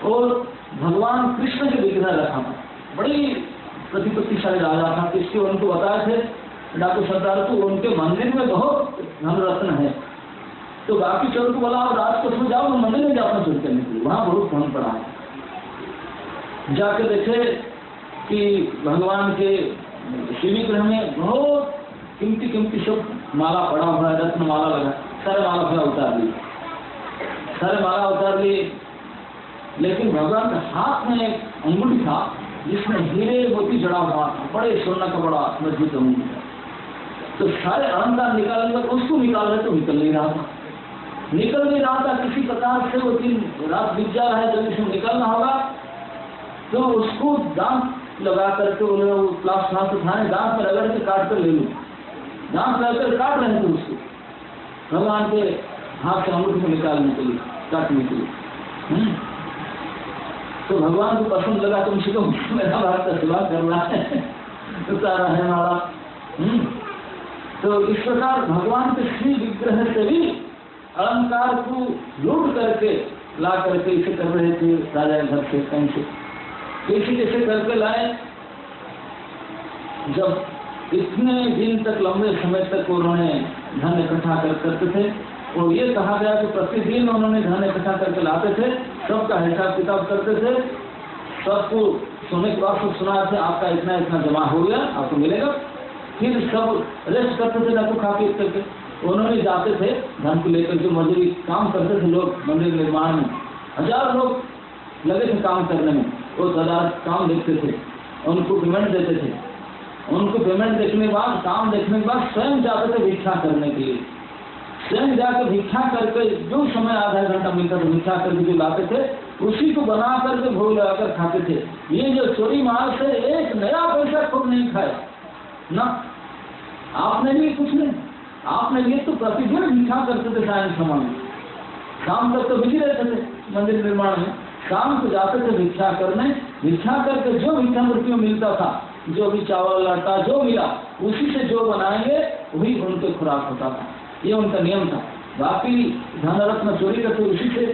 और भगवान कृष्ण के विग्रह रखा था, बड़ी प्रतिपत्तिशाली राजा था, इसके उनको बताए थे डाकू सरदार को उनके मंदिर में बहुत धन रत्न है। तो बाकी चोर को बोला आप रात को जाओ, मैं मंदिर में जाता चोरी करने के लिए, वहां बहुत धन पड़ा है। जाके देखे कि भगवान के शिव विग्रह में बहुत कीमती कीमती सब माला पड़ा हुआ है, रत्न माला लगा, सारे माला अपना उतार लिए, सारे माला उतार लिए, लेकिन भगवान के हाथ में एक अंगूठी था जिसमें हीरे मोती जड़ा हुआ था, बड़े सोना का बड़ा मजबूत अंगूठी था। तो सारे अलंकार निकालने का उसको निकाल रहे तो निकल नहीं रहा था, निकल नहीं रहा था, किसी प्रकार से वो दिन रात बीत जा रहा है, जब इसमें निकलना होगा तो उसको दांत लगा करके प्लास उठाने, दांत में रगड़ के काट कर ले लूँ, दांत लगाकर काट रहे थे उसको भगवान के हाथ से अंगूठी को निकालने के लिए, काटने के लिए। तो भगवान को पसंद लगा, तुमसे तो मेरा भारत का सेवा करना है, तो सारा है हमारा। तो इस प्रकार भगवान के श्री विग्रह से भी अलंकार को लूट करके ला करके इसे कर रहे थे राजा घर से, कहीं से इसी कैसे करके लाए। जब इतने दिन तक, लंबे समय तक उन्होंने धन इकट्ठा करते थे, और ये कहा गया कि प्रतिदिन उन्होंने धन इकट्ठा करके लाते थे, सबका हिसाब किताब करते थे, सबको सोने के बाद सब सुना थे आपका इतना इतना जमा हो गया, आपको मिलेगा, फिर सब रेस्ट करते थे, रखो खा पी करके। उन्होंने जाते थे धन को लेकर के, मजदूरी काम करते थे लोग मंदिर निर्माण में, 1000 लोग लगे थे काम करने में, वो 1000 काम देखते थे, उनको पेमेंट देते थे, उनको पेमेंट देखने के बाद, काम देखने के बाद स्वयं जाते थे भिक्षा करने के लिए, स्वयं जाकर भिक्षा करके जो समय आधा घंटा मिलता था भिक्षा करके जो लाते थे उसी को बना करके भोग लगाकर खाते थे। ये जो चोरी माल से एक नया पैसा खुद नहीं खाया ना, आपने भी कुछ नहीं, आपने ये तो प्रतिदिन भिक्षा करते थे सायं समय में, शाम तक तो बिजी रहते थे मंदिर निर्माण में, शाम को जाते थे भिक्षा करने, भिक्षा करके जो भिक्षा मृत्यु मिलता था, जो भी चावल आटा जो मिला उसी से जो बनाएंगे वही उनके खुराक होता था, ये उनका नियम था। बाकी धन रत्न चोरी करते उसी से,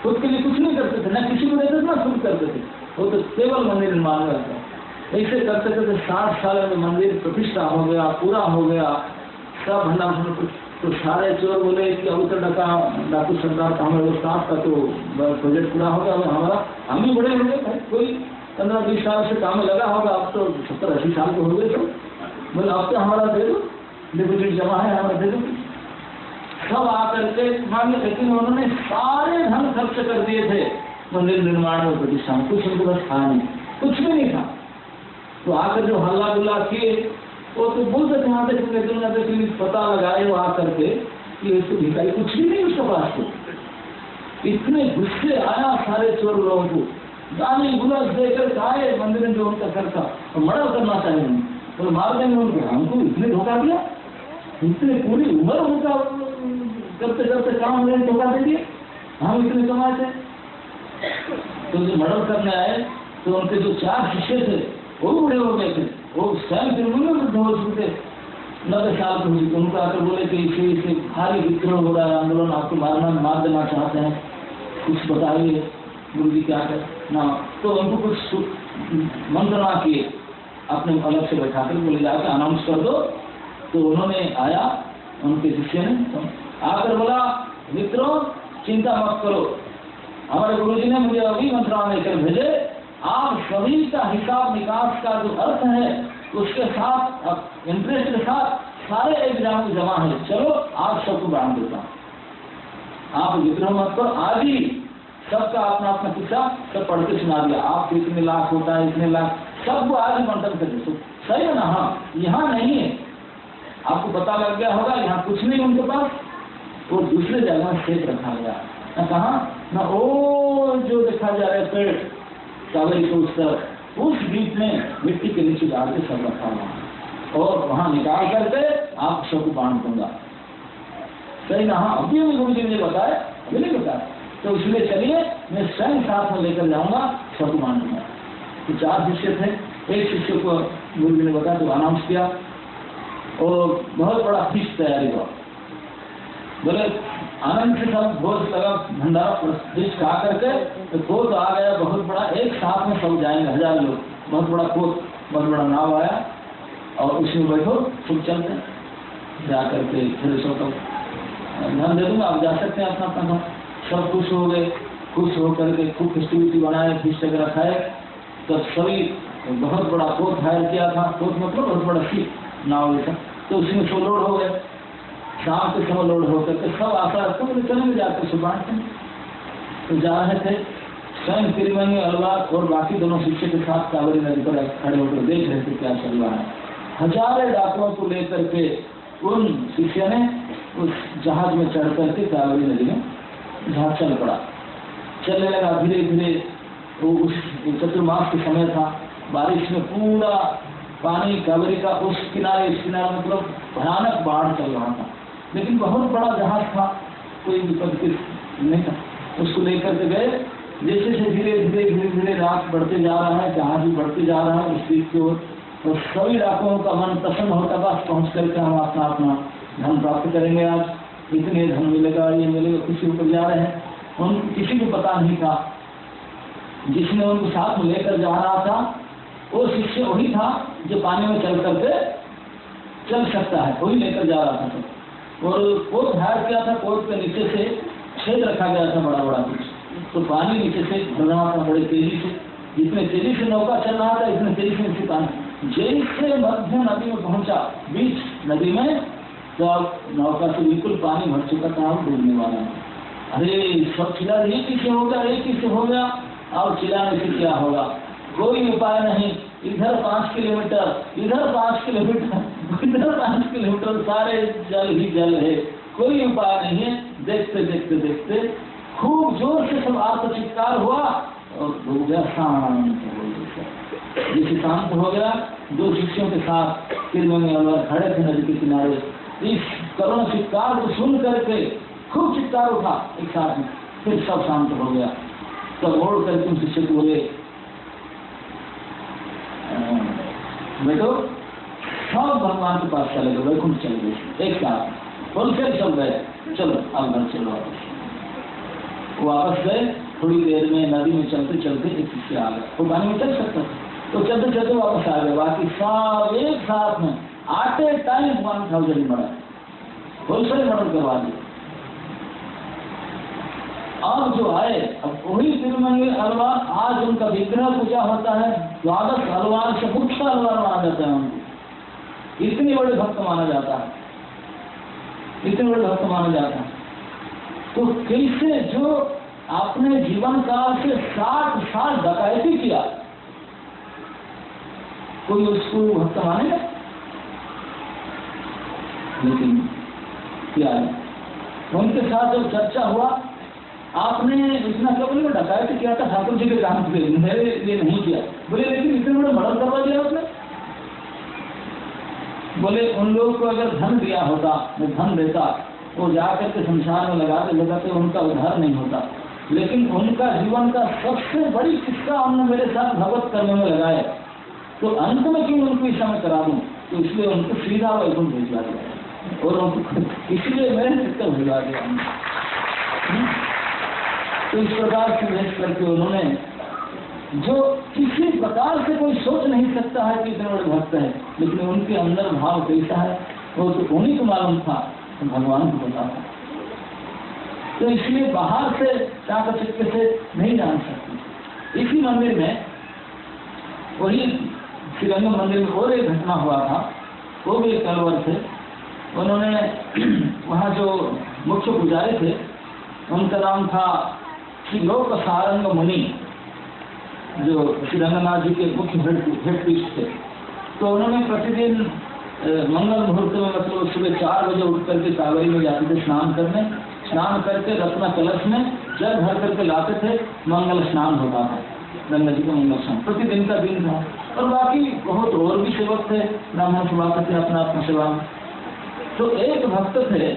खुद के लिए कुछ नहीं करते थे, न किसी को देते थे ना खुद करते थे, वो तो केवल मंदिर निर्माण में रहता। ऐसे करते करते 60 साल में मंदिर प्रतिष्ठा हो गया, पूरा हो गया, सब भंडार। तो सारे चोर बोले कि अब तो डाकू सरदार का हमारे स्टाफ का तो प्रोजेक्ट पूरा हो गया, हमारा हम भी बड़े हो गए भाई, कोई 15-20 साल से काम में लगा होगा, अब तो 70-80 साल के हो गए। तो बोले अब तो हमारा दे दो, डिपोजिट जमा है हमारा दे दो। सब आकर के मांगे, लेकिन उन्होंने सारे धन खर्च कर दिए थे मंदिर निर्माण और प्रतिष्ठा में, कुछ उनके पास था नहीं, कुछ भी नहीं था। तो आकर जो हल्ला गुल्ला किए, वो तो बोलते थे यहाँ देखिए पता लगाए वो आकर के कि इसको भिखारी कुछ भी नहीं उसके पास। तो इतने गुस्से आया सारे चोर लोगों को, गाली गुलाज देकर आए मंदिर में जो उनका घर था और मर्डर करना चाहिए, तो मार देंगे उनको। हमको इतने धोखा दिया, इतने पूरी उम्र उनका करते करते काम में धोखा दे दिए, हम इतने कमाते। तो जो मर्डर करने आए तो उनके जो 4 शिष्य थे वो बूढ़े हो गए थे, वो स्वयं वृद्ध हो चुके थे, 90 साल के हो चुके। उनको आकर बोले कि इसे भारी विद्रोह हो रहा है, आंदोलन, आपको मार देना चाहते हैं, कुछ बताइए गुरु जी क्या कर ना। तो उनको कुछ मंत्रणा किए, अपने अलग से बैठा कर बोले जाकर अनाउंस कर दो। तो उन्होंने आया, उनके शिष्य ने आकर बोला, मित्रों चिंता मत करो, हमारे गुरु जी ने मुझे अभी मंत्रणा लेकर भेजे, आप सभी का हिसाब निकास का जो अर्थ है उसके साथ इंटरेस्ट के साथ सारे एग्जाम जमा है, चलो आप सबको बांध देता हूँ, आप विद्रोह मत करो। आज ही सबका अपना अपना किस्सा सब पढ़ के सुना दिया, आपको इतने लाख होता है, इतने लाख, सबको आज ही मंथन कर दे। सही है ना? हाँ, यहाँ नहीं है, आपको पता लग गया होगा, यहाँ कुछ नहीं उनके पास, वो दूसरे जगह सेफ रखा गया ना। कहा ना, वो जो देखा जा रहा है पेड़ कावेरी को उस बीच में मिट्टी के नीचे डाल के सब रखा हुआ और वहां निकाल करके आप सबको बांध दूंगा। सही ना? हाँ, अभी गुरु जी ने बताया, अभी नहीं बताया, तो इसलिए चलिए मैं स्वयं साथ में लेकर जाऊंगा, सबको बांध दूंगा। तो 4 शिष्य थे, एक शिष्य को गुरु जी ने बताया, तो अनाउंस किया और बहुत बड़ा फीस तैयारी हुआ। बोले आनंद से सब भोज लगा, भंडारा प्रतिष्ठा खा करके तो कोट आ गया बहुत बड़ा, एक साथ में सब जाएंगे 1000 लोग, बहुत बड़ा कोट, बहुत बड़ा नाव आया और उसमें बैठो, सब चलते जा करके फिर सब ध्यान दे दूंगा, आप जा सकते हैं अपना अपना। सब खुश हो गए, खुश होकर के खूब फेस्टिविटी बनाए, फीस वगैरह खाए। तो सभी बहुत बड़ा कोट हायर किया था, कोट मतलब बहुत बड़ा शिप नाव जैसा, तो उसमें सब लोड हो गए। शाम के समय लोड होकर के सब आशा रखते तो चले जाते सुबह तो जा रहे थे। स्वयं तिरुमंगी अलवार और बाकी दोनों शिष्य के साथ कावेरी नदी पर खड़े होकर देख रहे थे क्या चल रहा है। हजारों डाकुओं को लेकर के उन शिष्य ने उस जहाज में चढ़ करके कावेरी नदी में जहाज चल पड़ा, चलने लगा धीरे धीरे। वो उस चतुर्मास के समय था, बारिश में पूरा पानी कावेरी का उस किनारे इस किनारे मतलब भयानक बाढ़ चल रहा था, लेकिन बहुत बड़ा जहाज था, कोई विपत्ति नहीं था। उसको लेकर के गए, जैसे से धीरे धीरे धीरे धीरे रात बढ़ते जा रहा है, जहाज भी बढ़ते जा रहा है उस द्वीप की ओर, और सभी डाकुओं का मन प्रसन्न होता, बस पहुंच करके हम अपना अपना धन प्राप्त करेंगे, आज इतने धन मिलेगा, ये मिलेगा, खुशी होकर जा रहे हैं। उन किसी को पता नहीं था, जिसने उनको साथ में लेकर जा रहा था वो शिष्य वही था जो पानी में चल करके चल सकता है, वही लेकर जा रहा था। और कोट हायर किया था, कोट के नीचे से छेद रखा गया था बड़ा बड़ा कुछ, तो पानी नीचे से भर रहा था बड़े तेजी से। जितने तेजी से नौका चल रहा था इतने तेजी से नीचे पानी, जैसे मध्य नदी में पहुंचा बीच नदी में, तो अब नौका से बिल्कुल पानी भर चुका था, डूबने वाला है। अरे सब चिल्ला, ये किसे होगा, ये किसे हो गया, और चिल्लाने से क्या होगा, कोई उपाय नहीं। इधर 5 किलोमीटर, इधर 5 किलोमीटर, इधर 5 किलोमीटर, सारे जल ही जल है, कोई उपाय नहीं है। देखते देखते देखते खूब जोर से सब आर्त चित्कार हुआ और हो गया शांत हो गया। जैसे शांत हो गया, 2 शिष्यों के साथ तिरुमंगी अलवार खड़े थे नदी के किनारे। इस करुण चित्कार को सुन करके खूब चित्कार उठा एक साथ में, फिर सब शांत हो गया। तब मोड़ करके उन शिष्य को बोले, बेटो सब भगवान के पास चले गए, वैकुंठ चले गए एक साथ, बोल फिर चल गए, चलो अब घर चलो वापस गए। थोड़ी देर में नदी में चलते चलते एक शिष्य आ गया, वो पानी में चल सकता था, तो चलते चलते वापस आ गए, बाकी सब एक साथ में आते टाइम 1000 मर्डर, होलसेल मर्डर करवा दिए। अब जो आए, अब वही तिरुमंगल हलवार, आज उनका विग्रह पूजा होता है, द्वादश हलवार से मुख्य हलवार माना जाता है उनको, इतने बड़े भक्त माना जाता है, इतने बड़े भक्त माना जाता है। तो कैसे जो अपने जीवन काल से 60 साल डकैती किया, कोई उसको भक्त मानेगा? लेकिन क्या है, उनके साथ जब चर्चा हुआ, आपने इतना कभी में डकैती किया था ठाकुर जी के काम पे, मेरे लिए नहीं किया। बोले लेकिन इतने बड़े मर्डर करवा दिया उसने। बोले उन लोगों को अगर धन दिया होता, मैं धन देता, वो जाकर के शमशान में लगा देता तो उनका उद्धार नहीं होता। लेकिन उनका जीवन का सबसे बड़ी किस्सा हमने मेरे साथ भगवत करने में लगाया, तो अंत में क्यों उनको इस समय करा दूं? तो इसलिए उनको सीधा वैकुंठ भेजवा दिया, और उनको इसलिए मेरे चक्कर भेजवा दिया। तो इस प्रकार से भेज करके उन्होंने, जो किसी प्रकार से कोई सोच नहीं सकता है कि इतने बड़े भक्त है, लेकिन उनके अंदर भाव कैसा है वो तो उन्हीं को मालूम था, तो भगवान को पता था। तो इसलिए बाहर से चाकचक्य से नहीं जान सकते। इसी मंदिर में, वही श्रीरंगम मंदिर में और एक घटना हुआ था, वो भी कलवर थे। उन्होंने वहाँ जो मुख्य पुजारी थे, उनका नाम था श्री लोक सारंग मुनि, जो श्री रंगनाथ जी के मुख्य हेड पीठ थे। तो उन्होंने प्रतिदिन मंगल मुहूर्त में, मतलब सुबह 4 बजे उठ करके कावेरी में जाते थे स्नान करने, स्नान करके रत्न कलश में जल भर करके लाते थे, मंगल स्नान होता था, गंगा जी का मंगल स्नान प्रतिदिन का दिन था। और बाकी बहुत और भी सेवक थे, ब्राह्मण सेवा करते अपना अपना सेवा। तो एक भक्त थे,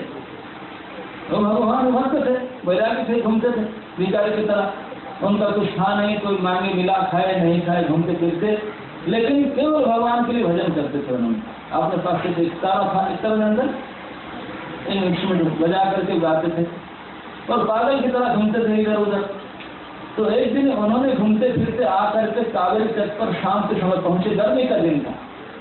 वो भगवान भक्त थे, वैरागी थे, घूमते थे भिखारी की तरह, उनका कुछ था नहीं, कोई मांगे मिला खाए नहीं खाए, घूमते फिरते, लेकिन केवल भगवान के लिए भजन करते थे। उन्होंने अपने पास से तारा था, इस तरह अंदर इंस्ट्रूमेंट बजा करके गाते थे और पागल की तरह घूमते थे इधर उधर। तो एक दिन उन्होंने घूमते फिरते आकर के कावेरी तट पर शाम के समय पहुंचे। गर्मी का दिन था,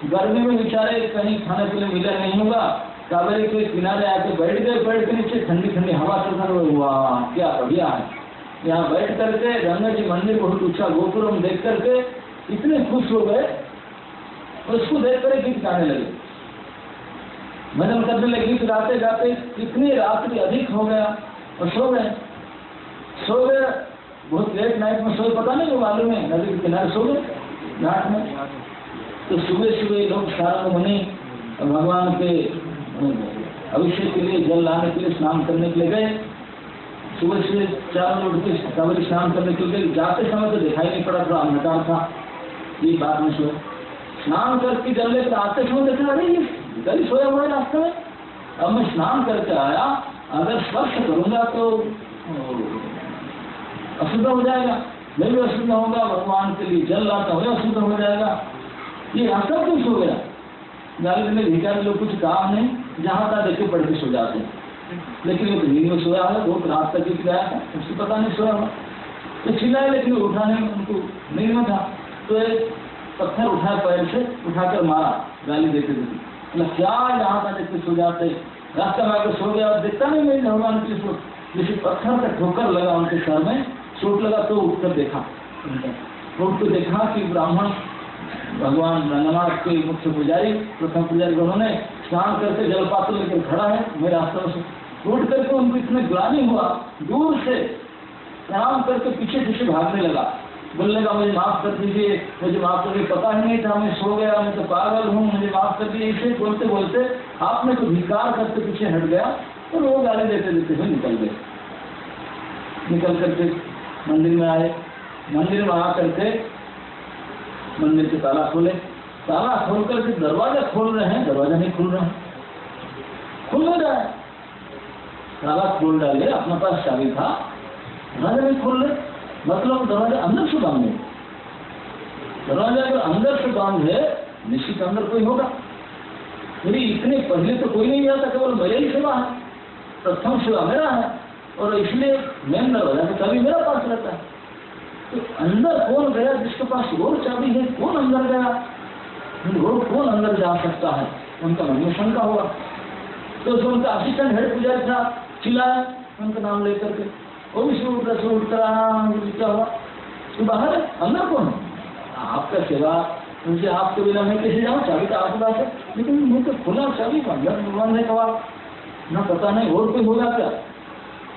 गर्मी में बेचारे कहीं खाने के लिए मिला नहीं होगा, कावेरी के किनारे आके बैठ गए, बैठ के नीचे ठंडी ठंडी हवा चलता हुआ, वाह क्या बढ़िया है। यहाँ बैठ करके गंगा जी मंदिर बहुत ऊंचा गोपुरम देख करके इतने खुश हो गए, उसको देख कर गीत गाने लगे, भजन करने लगे, गीत गाते गाते कितनी रात्रि अधिक हो गया और सो गए। बहुत लेट नाइट में सोए, पता नहीं वो मालूम है, नदी के किनारे सो गए घाट में। तो सुबह सुबह लोग सारंग मुनि भगवान के अभिषेक के लिए, जल लाने के लिए, स्नान करने के लिए गए। सुबह सुबह 4 बजे उठ के कावेरी स्नान करने के लिए जाते समय तो दिखाई नहीं पड़ा, थोड़ा अंधकार था, ये बात में सोए। स्नान करके जल लेकर आते समय देखा, अरे ये गली सोया हुआ है रास्ते में। अब मैं स्नान करके आया, अगर स्पर्श करूंगा तो अशुद्ध हो जाएगा, मैं भी अशुद्ध होगा, भगवान के लिए जल लाता हुआ अशुद्ध हो जाएगा। ये असर क्यों सो गया? गाली में भिखारी लोग कुछ काम नहीं, जहाँ तक देखे पढ़ के सो जाते हैं, लेकिन वो नींद में सोया है, बहुत रात तक ही गया था, उसको पता नहीं सोया हुआ। तो चिल्लाए लेकिन उठा नहीं, उनको नींद में था। तो एक पत्थर उठाया, पैर से उठाकर मारा, गाली देते थे, मतलब क्या यहाँ तक देख के सो जाते, रास्ता में आकर सो गया, देखता नहीं मेरी भगवान की सोच। जैसे पत्थर का ठोकर लगा उनके सर में, चोट लगा, तो उठकर देखा, उठ के देखा कि ब्राह्मण भगवान रंगनाथ के मुख्य पुजारी, प्रथम पुजारी, उन्होंने स्नान करके जलपात्र लेकर खड़ा है मेरे रास्ते से। उठ करके उनको इतने ग्लानि हुआ, दूर से प्रणाम करके पीछे पीछे भागने लगा, बोलने लगा मुझे माफ कर दीजिए, मुझे माफ कर दीजिए, पता ही नहीं था, मैं सो गया, मैं तो पागल हूँ, मुझे माफ कर दीजिए। इसे बोलते बोलते आपने तो धिक्कार करके पीछे हट गया, तो लोग गाली देते देते हुए निकल गए। निकल करके मंदिर में आए, मंदिर में आ करके मंदिर के ताला खोले, ताला खोल करके दरवाजा खोल रहे हैं, दरवाजा नहीं खुल रहा है, खुल नहीं रहा है। ताला खोल डाले, अपने पास चाबी था, दरवाजा नहीं खोल रहे, मतलब दरवाजा अंदर से बंद है। दरवाजा अगर अंदर से बंद है, निश्चित अंदर कोई होगा। मेरी इतने पहले तो कोई नहीं आता, केवल मेरे ही सेवा है, प्रथम सेवा मेरा है, और इसलिए मेन दरवाजा तो कभी मेरा पास रहता है। तो अंदर कौन गया जिसके पास और चाबी है? कौन अंदर गया? वो कौन अंदर जा सकता है? उनका मन में शंका हुआ। तो जो उनका असिस्टेंट हेड पुजारी था, चिल्लाया उनका नाम लेकर के, वो भी शुरू उठ कर क्या हुआ? तो बाहर है, अंदर कौन है? आपका सेवा, उनसे आपके बिना मैं कैसे जाऊँ? चाबी तो आपके पास है, लेकिन मुझे तो खुला चाबी अंदर बंद है कबाड़ ना, पता नहीं और कोई होगा क्या?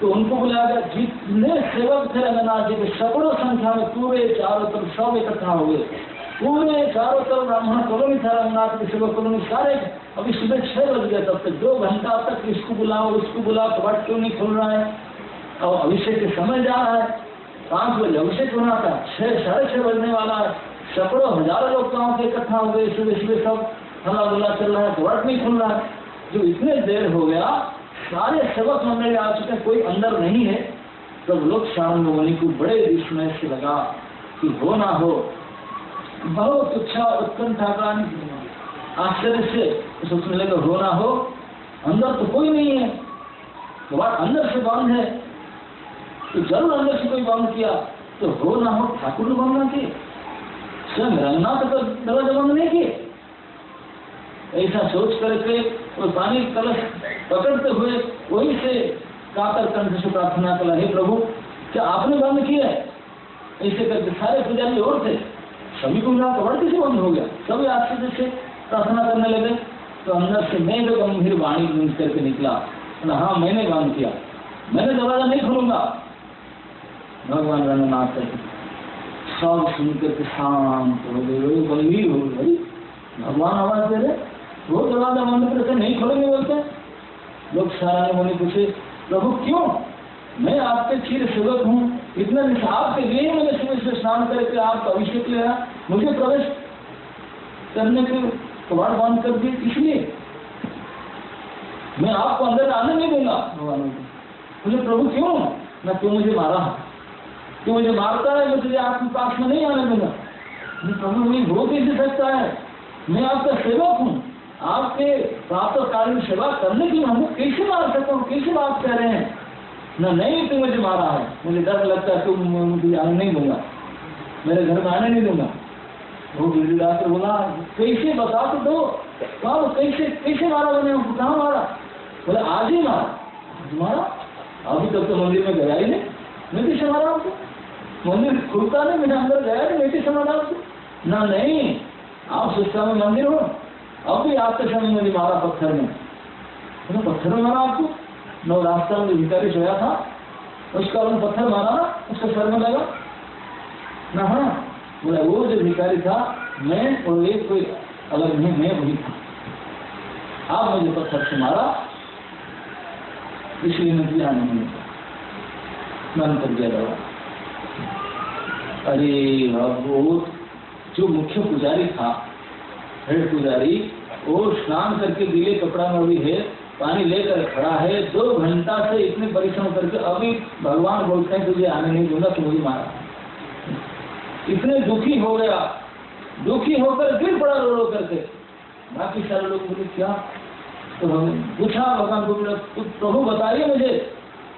तो उनको बुलाया गया। जितने सेवक थे रंगनाथ जी के सैकड़ों संख्या में पूरे चारों तरफ सब इकट्ठा हो गए। पूरे चारों तरफ ब्राह्मण कॉलोनी था, रंगनाथ की सेवक कॉलोनी सारे। अभी सुबह 6 बज गए, तब तक 2 घंटा तक इसको बुलाओ उसको बुलाओ, कबाट क्यों नहीं खुल रहा है? और अभिषेक के समय जा रहा है, 5 बजे अभिषेक होना था, 6 साढ़े 6 बजने वाला है। सैकड़ों हजारों लोग गाँव के इकट्ठा हो गए, सुबह सुबह सब हल्ला गुल्ला चल रहा है, कबाट नहीं खुल रहा है। जो इतने देर हो गया, सारे सेवक मंडली आ चुके, कोई अंदर नहीं है। तब लोग शाम मुनि को बड़े विस्मय से लगा कि हो ना हो, बहुत अच्छा उत्कंठा का आश्चर्य से सोचने लगे, हो ना हो अंदर तो कोई नहीं है, तो बात अंदर से बंद है। तो जरूर अंदर से कोई बंद किया, तो हो ना हो ठाकुर ने बंद ना किए, स्वयं रंगनाथ का दरवाजा बंद नहीं किए। ऐसा सोच करके और पानी कलश पकड़ते हुए वहीं से कातर कंठ से प्रार्थना करा, हे प्रभु क्या आपने बंद किया है? ऐसे करके सारे पुजारी और थे, सभी को मिला कबाड़ कैसे बंद हो गया? सभी आश्चर्य से प्रार्थना करने लगे। तो अंदर से मैं जो गंभीर वाणी गूंज करके निकला, हाँ मैंने बंद किया, मैंने दरवाजा नहीं खोलूंगा। भगवान रंगनाथ सब सुन करके शांत हो गए, गंभीर हो गई। भगवान आवाज दे रहे, वो दरवाजा बंद करके नहीं खोलेंगे बोलते। लोग सारा मुनि पूछे, प्रभु क्यों? मैं आपके क्षीर सेवक हूँ, इतना दिन आपके लिए मैंने सुबह से स्नान करके आपका अभिषेक लिया, मुझे प्रवेश करने के कबाड़ बंद कर दिए, इसलिए मैं आपको अंदर आने नहीं दूंगा। भगवान मुझे प्रभु क्यों? मैं क्यों मुझे मारा? तू मुझे मारता है, मैं तुझे आपके पास में नहीं आने दूंगा। प्रभु नहीं हो कैसे सकता है? मैं आपका सेवक हूँ, आपके प्रातःकालीन सेवा करने की हम कैसे मार सकता हूँ? कैसे बात कर रहे हैं? ना नहीं तू मुझे मारा है, मुझे डर लगता है, तुम मुझे आने नहीं दूंगा, मेरे घर में आने नहीं दूंगा। वो गिरिराज बोला, कैसे बता तो दो, कैसे कैसे मारा मैंने? कहाँ मारा? बोले आज ही मारा। अभी तक तो मंदिर में गया ही नहीं, मैं कैसे मारा आपको? मंदिर खुलता नहीं, मैंने अंदर गया नहीं, मैं कैसे मारा आपको? ना नहीं, आप सुस्ता में मंदिर हो, अभी आपके समय मुझे मारा पत्थर में। पत्थर में मारा आपको? नौ रास्ता में भिखारी सोया था, उसका उन्होंने पत्थर मारा ना, उसका सर में लगा ना। हाँ बोला, वो जो भिखारी था मैं और एक कोई अलग नहीं, मैं वही था। आप मुझे पत्थर से मारा, इसलिए मैं दिया नहीं मन कर दिया दवा। अरे वो जो मुख्य पुजारी था, हेड पुजारी, वो स्नान करके गीले कपड़ा में भी है, पानी लेकर खड़ा है, 2 घंटा से इतने परिश्रम करके अभी भगवान बोलते हैं तुझे आने नहीं दूंगा, तुम मुझे मारा। इतने दुखी हो गया, दुखी होकर गिर पड़ा रो करके। बाकी सारे लोग बोले क्या? तो पूछा भगवान को, प्रभु बताइए मुझे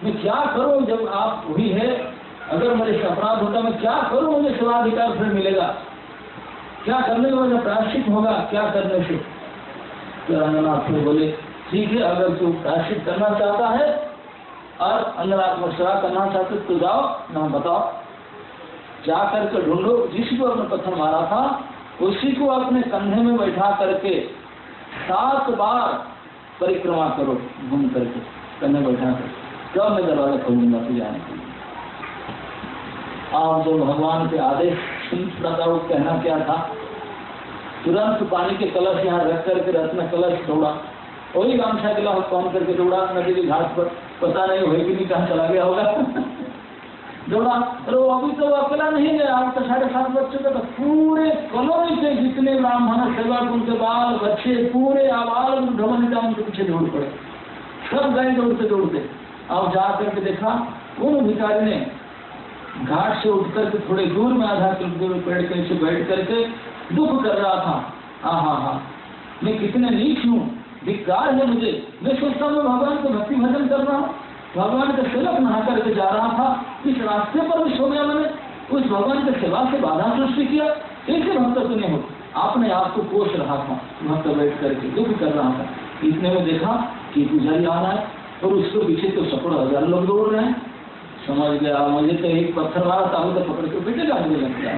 मैं क्या करूं? जब आप वही है, अगर मेरे से अपराध होता मैं क्या करूं? मुझे सेवाधिकार फिर मिलेगा, क्या करने में मुझे प्रायश्चित होगा, क्या करने से? तो रंगनाथ बोले ठीक है, अगर तू प्रायश्चित करना चाहता है और अंदर आत्मसेवा करना चाहते तो जाओ, ना बताओ। जा करके ढूंढो, जिसको अपने पत्थर मारा था उसी को अपने कंधे में बैठा करके 7 बार परिक्रमा करो, घूम करके कंधे बैठा कर, कब मैं दरवाजा खोलूंगा तो जाने के लिए। आप जो भगवान के आदेश सुनता था, वो कहना क्या था? तुरंत पानी के कलश यहाँ रख करके रथ में कलश दौड़ा, वही गामछा गिलास कौन करके दौड़ा नदी के घाट पर, पता नहीं वही कि नहीं कहाँ चला गया होगा। दौड़ा, अरे वो अभी तो अकेला नहीं गया, अब तो 7:30 बज चुके, तो पूरे कॉलोनी से जितने ब्राह्मण सेवक, उनके बाल बच्चे पूरे आवाज ढमन उनके पीछे दौड़ पड़े, सब गए दौड़ते। अब जा करके देखा, उन भिखारी ने घाट से उठ करके थोड़े दूर में आधा किलोमीटर पेड़ के नीचे बैठ करके दुख कर रहा था। हाँ, मैं कितने नीच हूँ, धिक्कार है मुझे, मैं सोचता हूँ भगवान को भक्ति भजन कर रहा हूँ, भगवान का सेवक नहा करके जा रहा था, इस रास्ते पर भी सो गया मैंने, उस भगवान की सेवा से बाधा सृष्टि किया, ऐसे भक्त तो नहीं हो। आपने आपको कोस रहा था, भक्त बैठ करके दुख कर रहा था, इतने में देखा कि पुजारी आ रहा है और उसके पीछे तो सैकड़ों हजार लोग दौड़ रहे हैं। समझ गया, मुझे तो एक पत्थर मारा था, तो पकड़ के पीटेगा मुझे लगता है।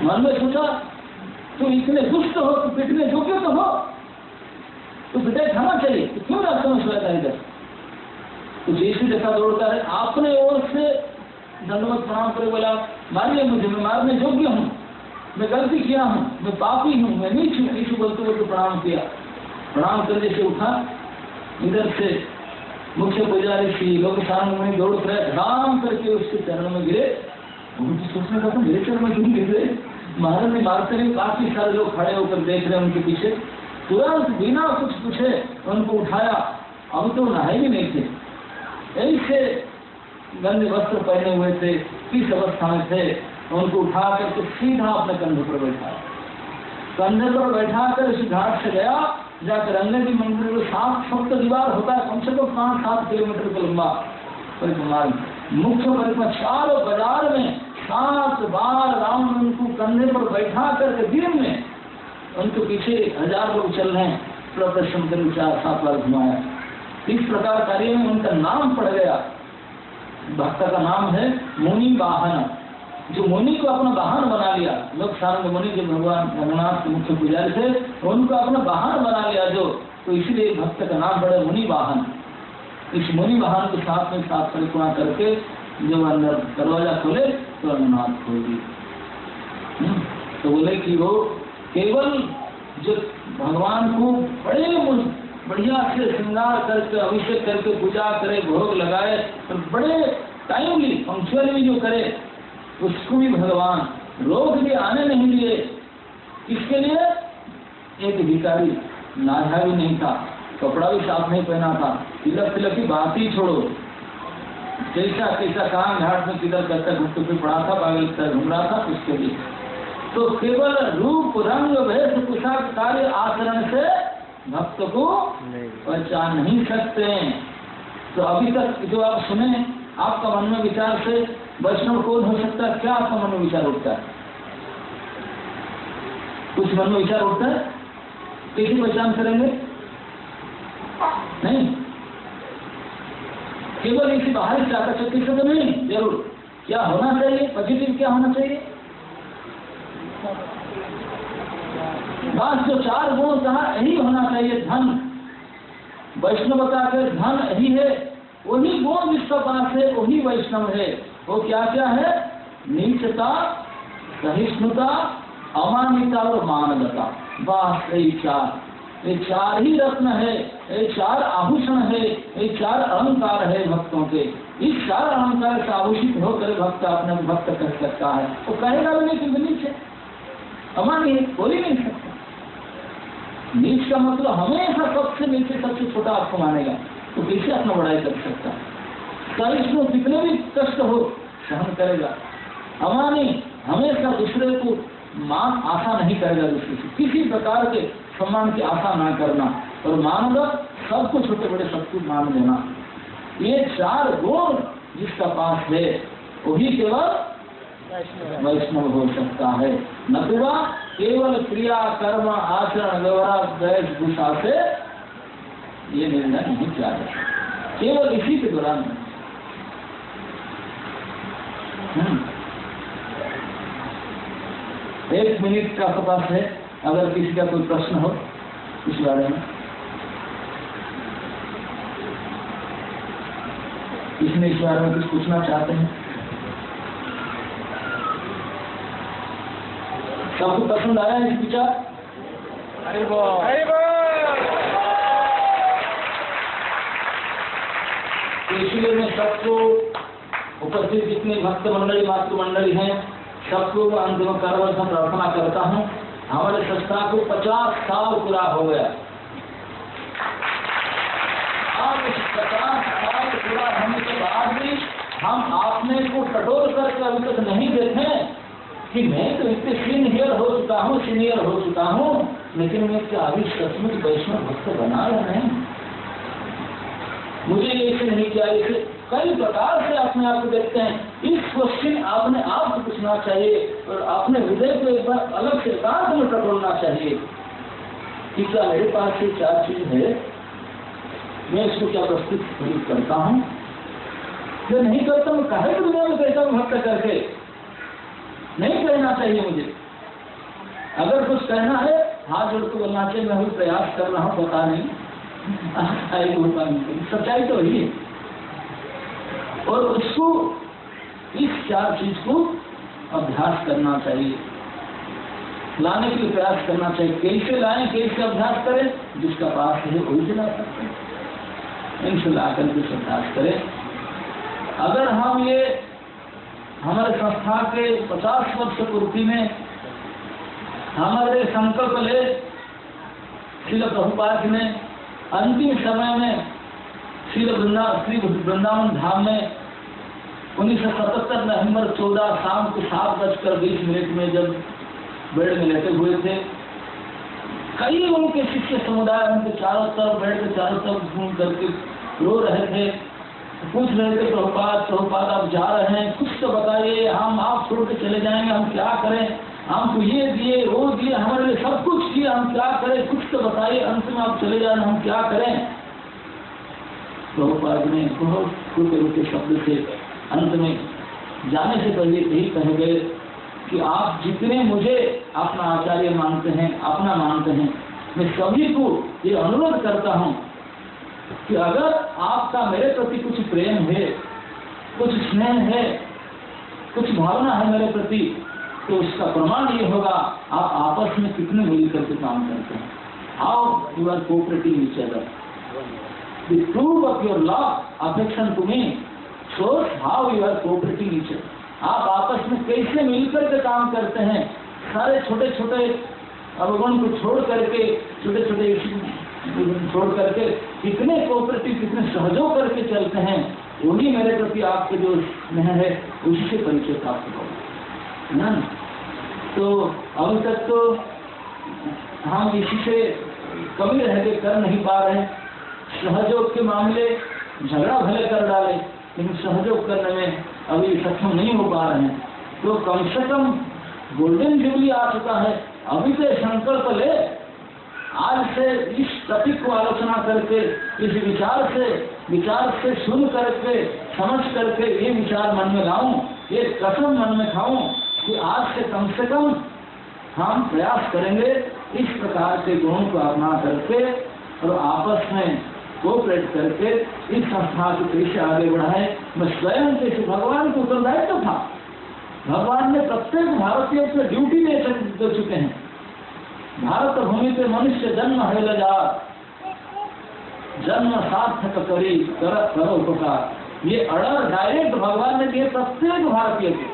मन में सोचा तो इतने दुष्ट हो तो पिटने योग्य तो हो, तो पिटाई खाना चाहिए, तो क्यों रास्ते में सोया था इधर। तो जैसे देखा दौड़ता है, आपने ओर से दंडवत प्रणाम करे, बोला मारिए मुझे, मैं मारने योग्य हूँ, मैं गलती किया हूँ, मैं पापी हूँ, मैं नीच हूँ, नीच बोलते बोलते प्रणाम किया। प्रणाम करने से उठा, इधर से मुख्य पुजारी श्री लोग सामने दौड़ कर राम करके उसके चरणों में गिरे। उनकी सोचने का मेरे चरण में क्यों गिर रहे, महाराज ने मारते हुए काफी सारे लोग खड़े होकर देख रहे हैं उनके पीछे। तुरंत बिना कुछ पूछे उनको उठाया, अब तो नहाए भी नहीं थे, ऐसे गंदे वस्त्र पहने हुए थे, किस अवस्था में थे, उनको उठा करके सीधा अपने कंधे पर बैठाया। कंधे पर बैठा कर उस घाट से गया, जाकर अन्य भी मंदिर में 7 सप्त दीवार होता है, कम से कम 5-7 किलोमीटर का लंबा परिक्रमा, मुख्य परिक्रमा, चारों बाजार में 7 बार राम उनको कंधे पर बैठा करके दिन में उनके पीछे 1000 लोग चल रहे हैं, प्रदर्शन कर 4-7 बार घुमाया। इस प्रकार कार्य में उनका नाम पड़ गया। भक्त का नाम है मुनि वाहन, जो मुनि को अपना वाहन बना लिया। लोग सारे मुनि जो भगवान रघुनाथ के मुख्य पुजारी थे, उनको अपना वाहन बना लिया जो, तो इसलिए भक्त का नाम पड़ा मुनि वाहन। इस मुनि वाहन के साथ में 7 परिक्रमा करके जो अंदर दरवाजा खोले तो रघुनाथ खोल दी। तो बोले कि वो केवल जो भगवान को बड़े बढ़िया से श्रृंगार करके अभिषेक करके पूजा करे, भोग लगाए, तो बड़े टाइमली पंक्चुअली जो करे, उसको भी भगवान रोग भी आने नहीं दिए। किसके लिए? एक भिखारी, नाझा भी नहीं था, कपड़ा भी साफ नहीं पहना था, तिलक तिलक की बात ही छोड़ो, कैसा कैसा काम घाट में किधर करता घुटने पे पड़ा था, पागल कर घूम रहा था, उसके लिए तो केवल रूप रंग वेश पोशाक कार्य आचरण से भक्त को पहचान नहीं सकते। तो अभी तक जो आप सुने, आपका मन में विचार से वैष्णव कौन हो सकता है? क्या आपका मन में विचार उठता है? कुछ मन में विचार उठता है? कैसी पहचान करेंगे? नहीं, केवल इसी बाहरी चाका चक्की से तो नहीं, जरूर क्या होना चाहिए, पॉजिटिव क्या होना चाहिए। बस जो 4 गुण कहा यही होना चाहिए। धन, वैष्णवता के धन यही है, वही गुण जिसका पास है वही वैष्णव है। वो क्या क्या है? नीचता, सहिष्णुता, अमानिता और मानवता। बस यही 4, ये 4 ही रत्न है, ये 4 आभूषण है, ये 4 अलंकार है भक्तों के। इस 4 अलंकार से आभूषित होकर भक्त अपने भक्त कर सकता है। वो कहेगा भी नहीं कि नीच है, अमानी है, बोल ही नहीं सकता। नीच का मतलब हमेशा सबसे नीचे सबसे छोटा आपको मानेगा, तो कैसे अपना बड़ाई कर सकता है? सहिष्णु कितने भी कष्ट हो सहन करेगा। अमानी हमेशा दूसरे को मान आशा नहीं करेगा, दूसरे से किसी प्रकार के सम्मान की आशा ना करना। और मानवत, सबको छोटे बड़े सबको मान देना। ये 4 गुण जिसका पास है वही केवल वैष्णव हो सकता है। नतुवा केवल क्रिया कर्म आचरण व्यवहार वेशभूषा से ये निर्णय नहीं किया जाता, केवल इसी के दौरान। 1 मिनट का पास है, अगर किसी का कोई प्रश्न हो इस बारे में। इसमें इस बारे में कुछ पूछना चाहते हैं? सबको पसंद आया है विचार? तो इसलिए मैं सबको उपस्थित जितने भक्त मंडली मातृ मंडली हैं सबको अंतिम कार्य से प्रार्थना करता हूँ। हमारे संस्था को 50 साल पूरा हो गया। अब इस 50 साल पूरा होने के बाद भी हम आपने को टटोल करके अभी तक नहीं देखे कि मैं तो इतने सीनियर हो चुका हूँ, लेकिन मैं क्या अभी सचमुच वैष्णव भक्त बना या नहीं? मुझे ऐसे नहीं किया, ऐसे कई प्रकार से अपने आप को देखते हैं। इस क्वेश्चन अपने आप को पूछना चाहिए और अपने हृदय को एक बार अलग से एकांत में टटोलना चाहिए कि क्या मेरे पास ये क्या चीज है, मैं इसको क्या प्रस्तुत करता हूँ, मैं नहीं करता हूँ, काहे को दुनिया में कहता हूँ भक्त करके, नहीं कहना चाहिए मुझे। अगर कुछ कहना है हाथ जोड़ के बोलना चाहिए, मैं भी प्रयास कर रहा हूँ, पता नहीं सच्चाई तो वही है। और उसको इस चार चीज को अभ्यास करना चाहिए, लाने के लिए प्रयास करना चाहिए। कैसे लाएं, कैसे अभ्यास करें, जिसका पास है वही से ला सकते हैं, इनसे ला करके अभ्यास करें। अगर हम ये हमारे संस्था के 50 वर्ष पूर्ति में हमारे संकल्प ले, श्रील प्रभुपाद ने अंतिम समय में श्री वृंदावन धाम में 1977 नवंबर 14 शाम को 7:20 में जब बेड में लेटे हुए थे, कई उनके शिष्य समुदाय उनके चारों तरफ बेड के चारों तरफ घूम करके रो रहे थे, पूछ रहे थे प्रभुपाद आप जा रहे हैं, कुछ तो बताइए, हम आप छोड़ के चले जाएंगे, हम क्या करें, हमको ये दिए वो दिए, हमारे लिए सब कुछ किया, हम क्या करें, कुछ तो बताइए, अंत में आप चले जाए हम क्या करें। प्रभुपाद ने बहुत रुके शब्द से अंत में जाने से पहले यही कह गए कि आप जितने मुझे अपना आचार्य मानते हैं, अपना मानते हैं, मैं सभी को ये अनुरोध करता हूँ कि अगर आपका मेरे प्रति कुछ प्रेम है, कुछ स्नेह है, कुछ भावना है मेरे प्रति, तो उसका प्रमाण ये होगा आप आपस में कितने मिल करके काम करते हैं, how you are cooperating each other. The proof of your love affection to me shows how you are cooperating each other. आप आपस में कैसे मिलकर के काम करते हैं, सारे छोटे छोटे अवगुण को छोड़ करके, छोटे छोटे छोड़ करके कितने कोऑपरेटिव, कितने सहयोग करके चलते हैं, वही मेरे प्रति आपके जो स्नेह है उसी से परिचय प्राप्त होगा ना। तो अभी तक तो हम इसी से कमी रह के कर नहीं पा रहे, सहयोग के मामले झगड़ा भले कर डाले लेकिन सहयोग करने में अभी सक्षम नहीं हो पा रहे हैं। तो कम से कम गोल्डन जुबली आ चुका है, अभी से संकल्प ले, आज से इस टॉपिक को आलोचना करके, इस विचार से सुन करके, समझ करके ये विचार मन में लाऊं, ये कसम मन में खाऊं कि आज से कम हम प्रयास करेंगे इस प्रकार के गुणों को अपना करके और आपस में कोऑपरेट करके इस संस्था को कैसे आगे बढ़ाए। मैं स्वयं कैसे, भगवान को उत्तरदायित्व था, भगवान ने प्रत्येक भारतीय को ड्यूटी दे चुके हैं। भारत भूमि पे मनुष्य जन्म है लजा, जन्म सार्थक करी करो उपकार, ये ऑर्डर डायरेक्ट भगवान ने दिए प्रत्येक भारतीय को,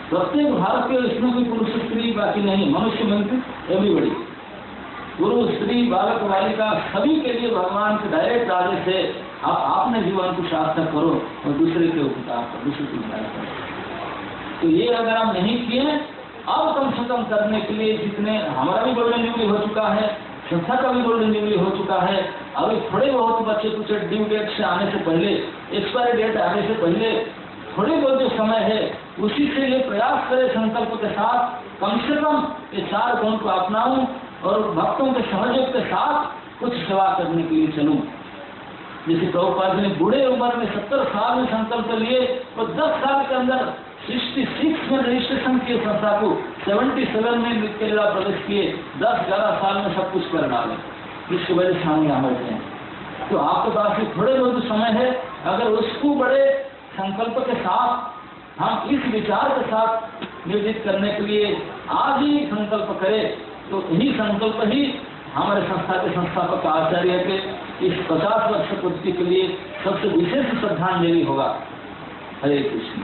प्रत्येक भारतीय, इसमें कोई पुरुष स्त्री बाकी नहीं, मनुष्य मंत्री एवरीबॉडी, पुरुष स्त्री बालक बालिका सभी के लिए भगवान के डायरेक्ट आदेश से आपने जीवन को सार्थक करो और दूसरे के उपकार करो, दूसरे की उपकार करो। तो ये अगर हम नहीं किए, अब कम से कम करने के लिए जितने, हमारा भी गोल्डन जुबली हो चुका है, संस्था का भी गोल्डन जुबली हो चुका है, अभी थोड़े बहुत बच्चे कुछ ड्यू डेट से आने से पहले, एक्सपायरी डेट आने से पहले थोड़े बहुत जो समय है उसी से ये प्रयास करें संकल्प के साथ, कम से कम ये 4 गुण को अपनाऊं और भक्तों के सहयोग के साथ कुछ सेवा करने के लिए चलूं। जैसे प्रभुपाद ने बूढ़े उम्र में 70 साल में संकल्प लिए और 10 साल के अंदर 66 में रजिस्ट्रेशन किए संस्था को, 77 में केरला प्रवेश किए, 10-11 साल में सब कुछ कर डाले, जिसकी वजह से हम यहाँ बैठे हैं। तो आपके पास थोड़े बहुत समय है, अगर उसको बड़े संकल्प के साथ हम इस विचार के साथ निर्जित करने के लिए आज ही संकल्प करें, तो यही संकल्प ही हमारे संस्था के संस्थापक आचार्य के इस 50 वर्ष पूर्ति के लिए सबसे विशेष श्रद्धांजलि होगा। हरे कृष्ण।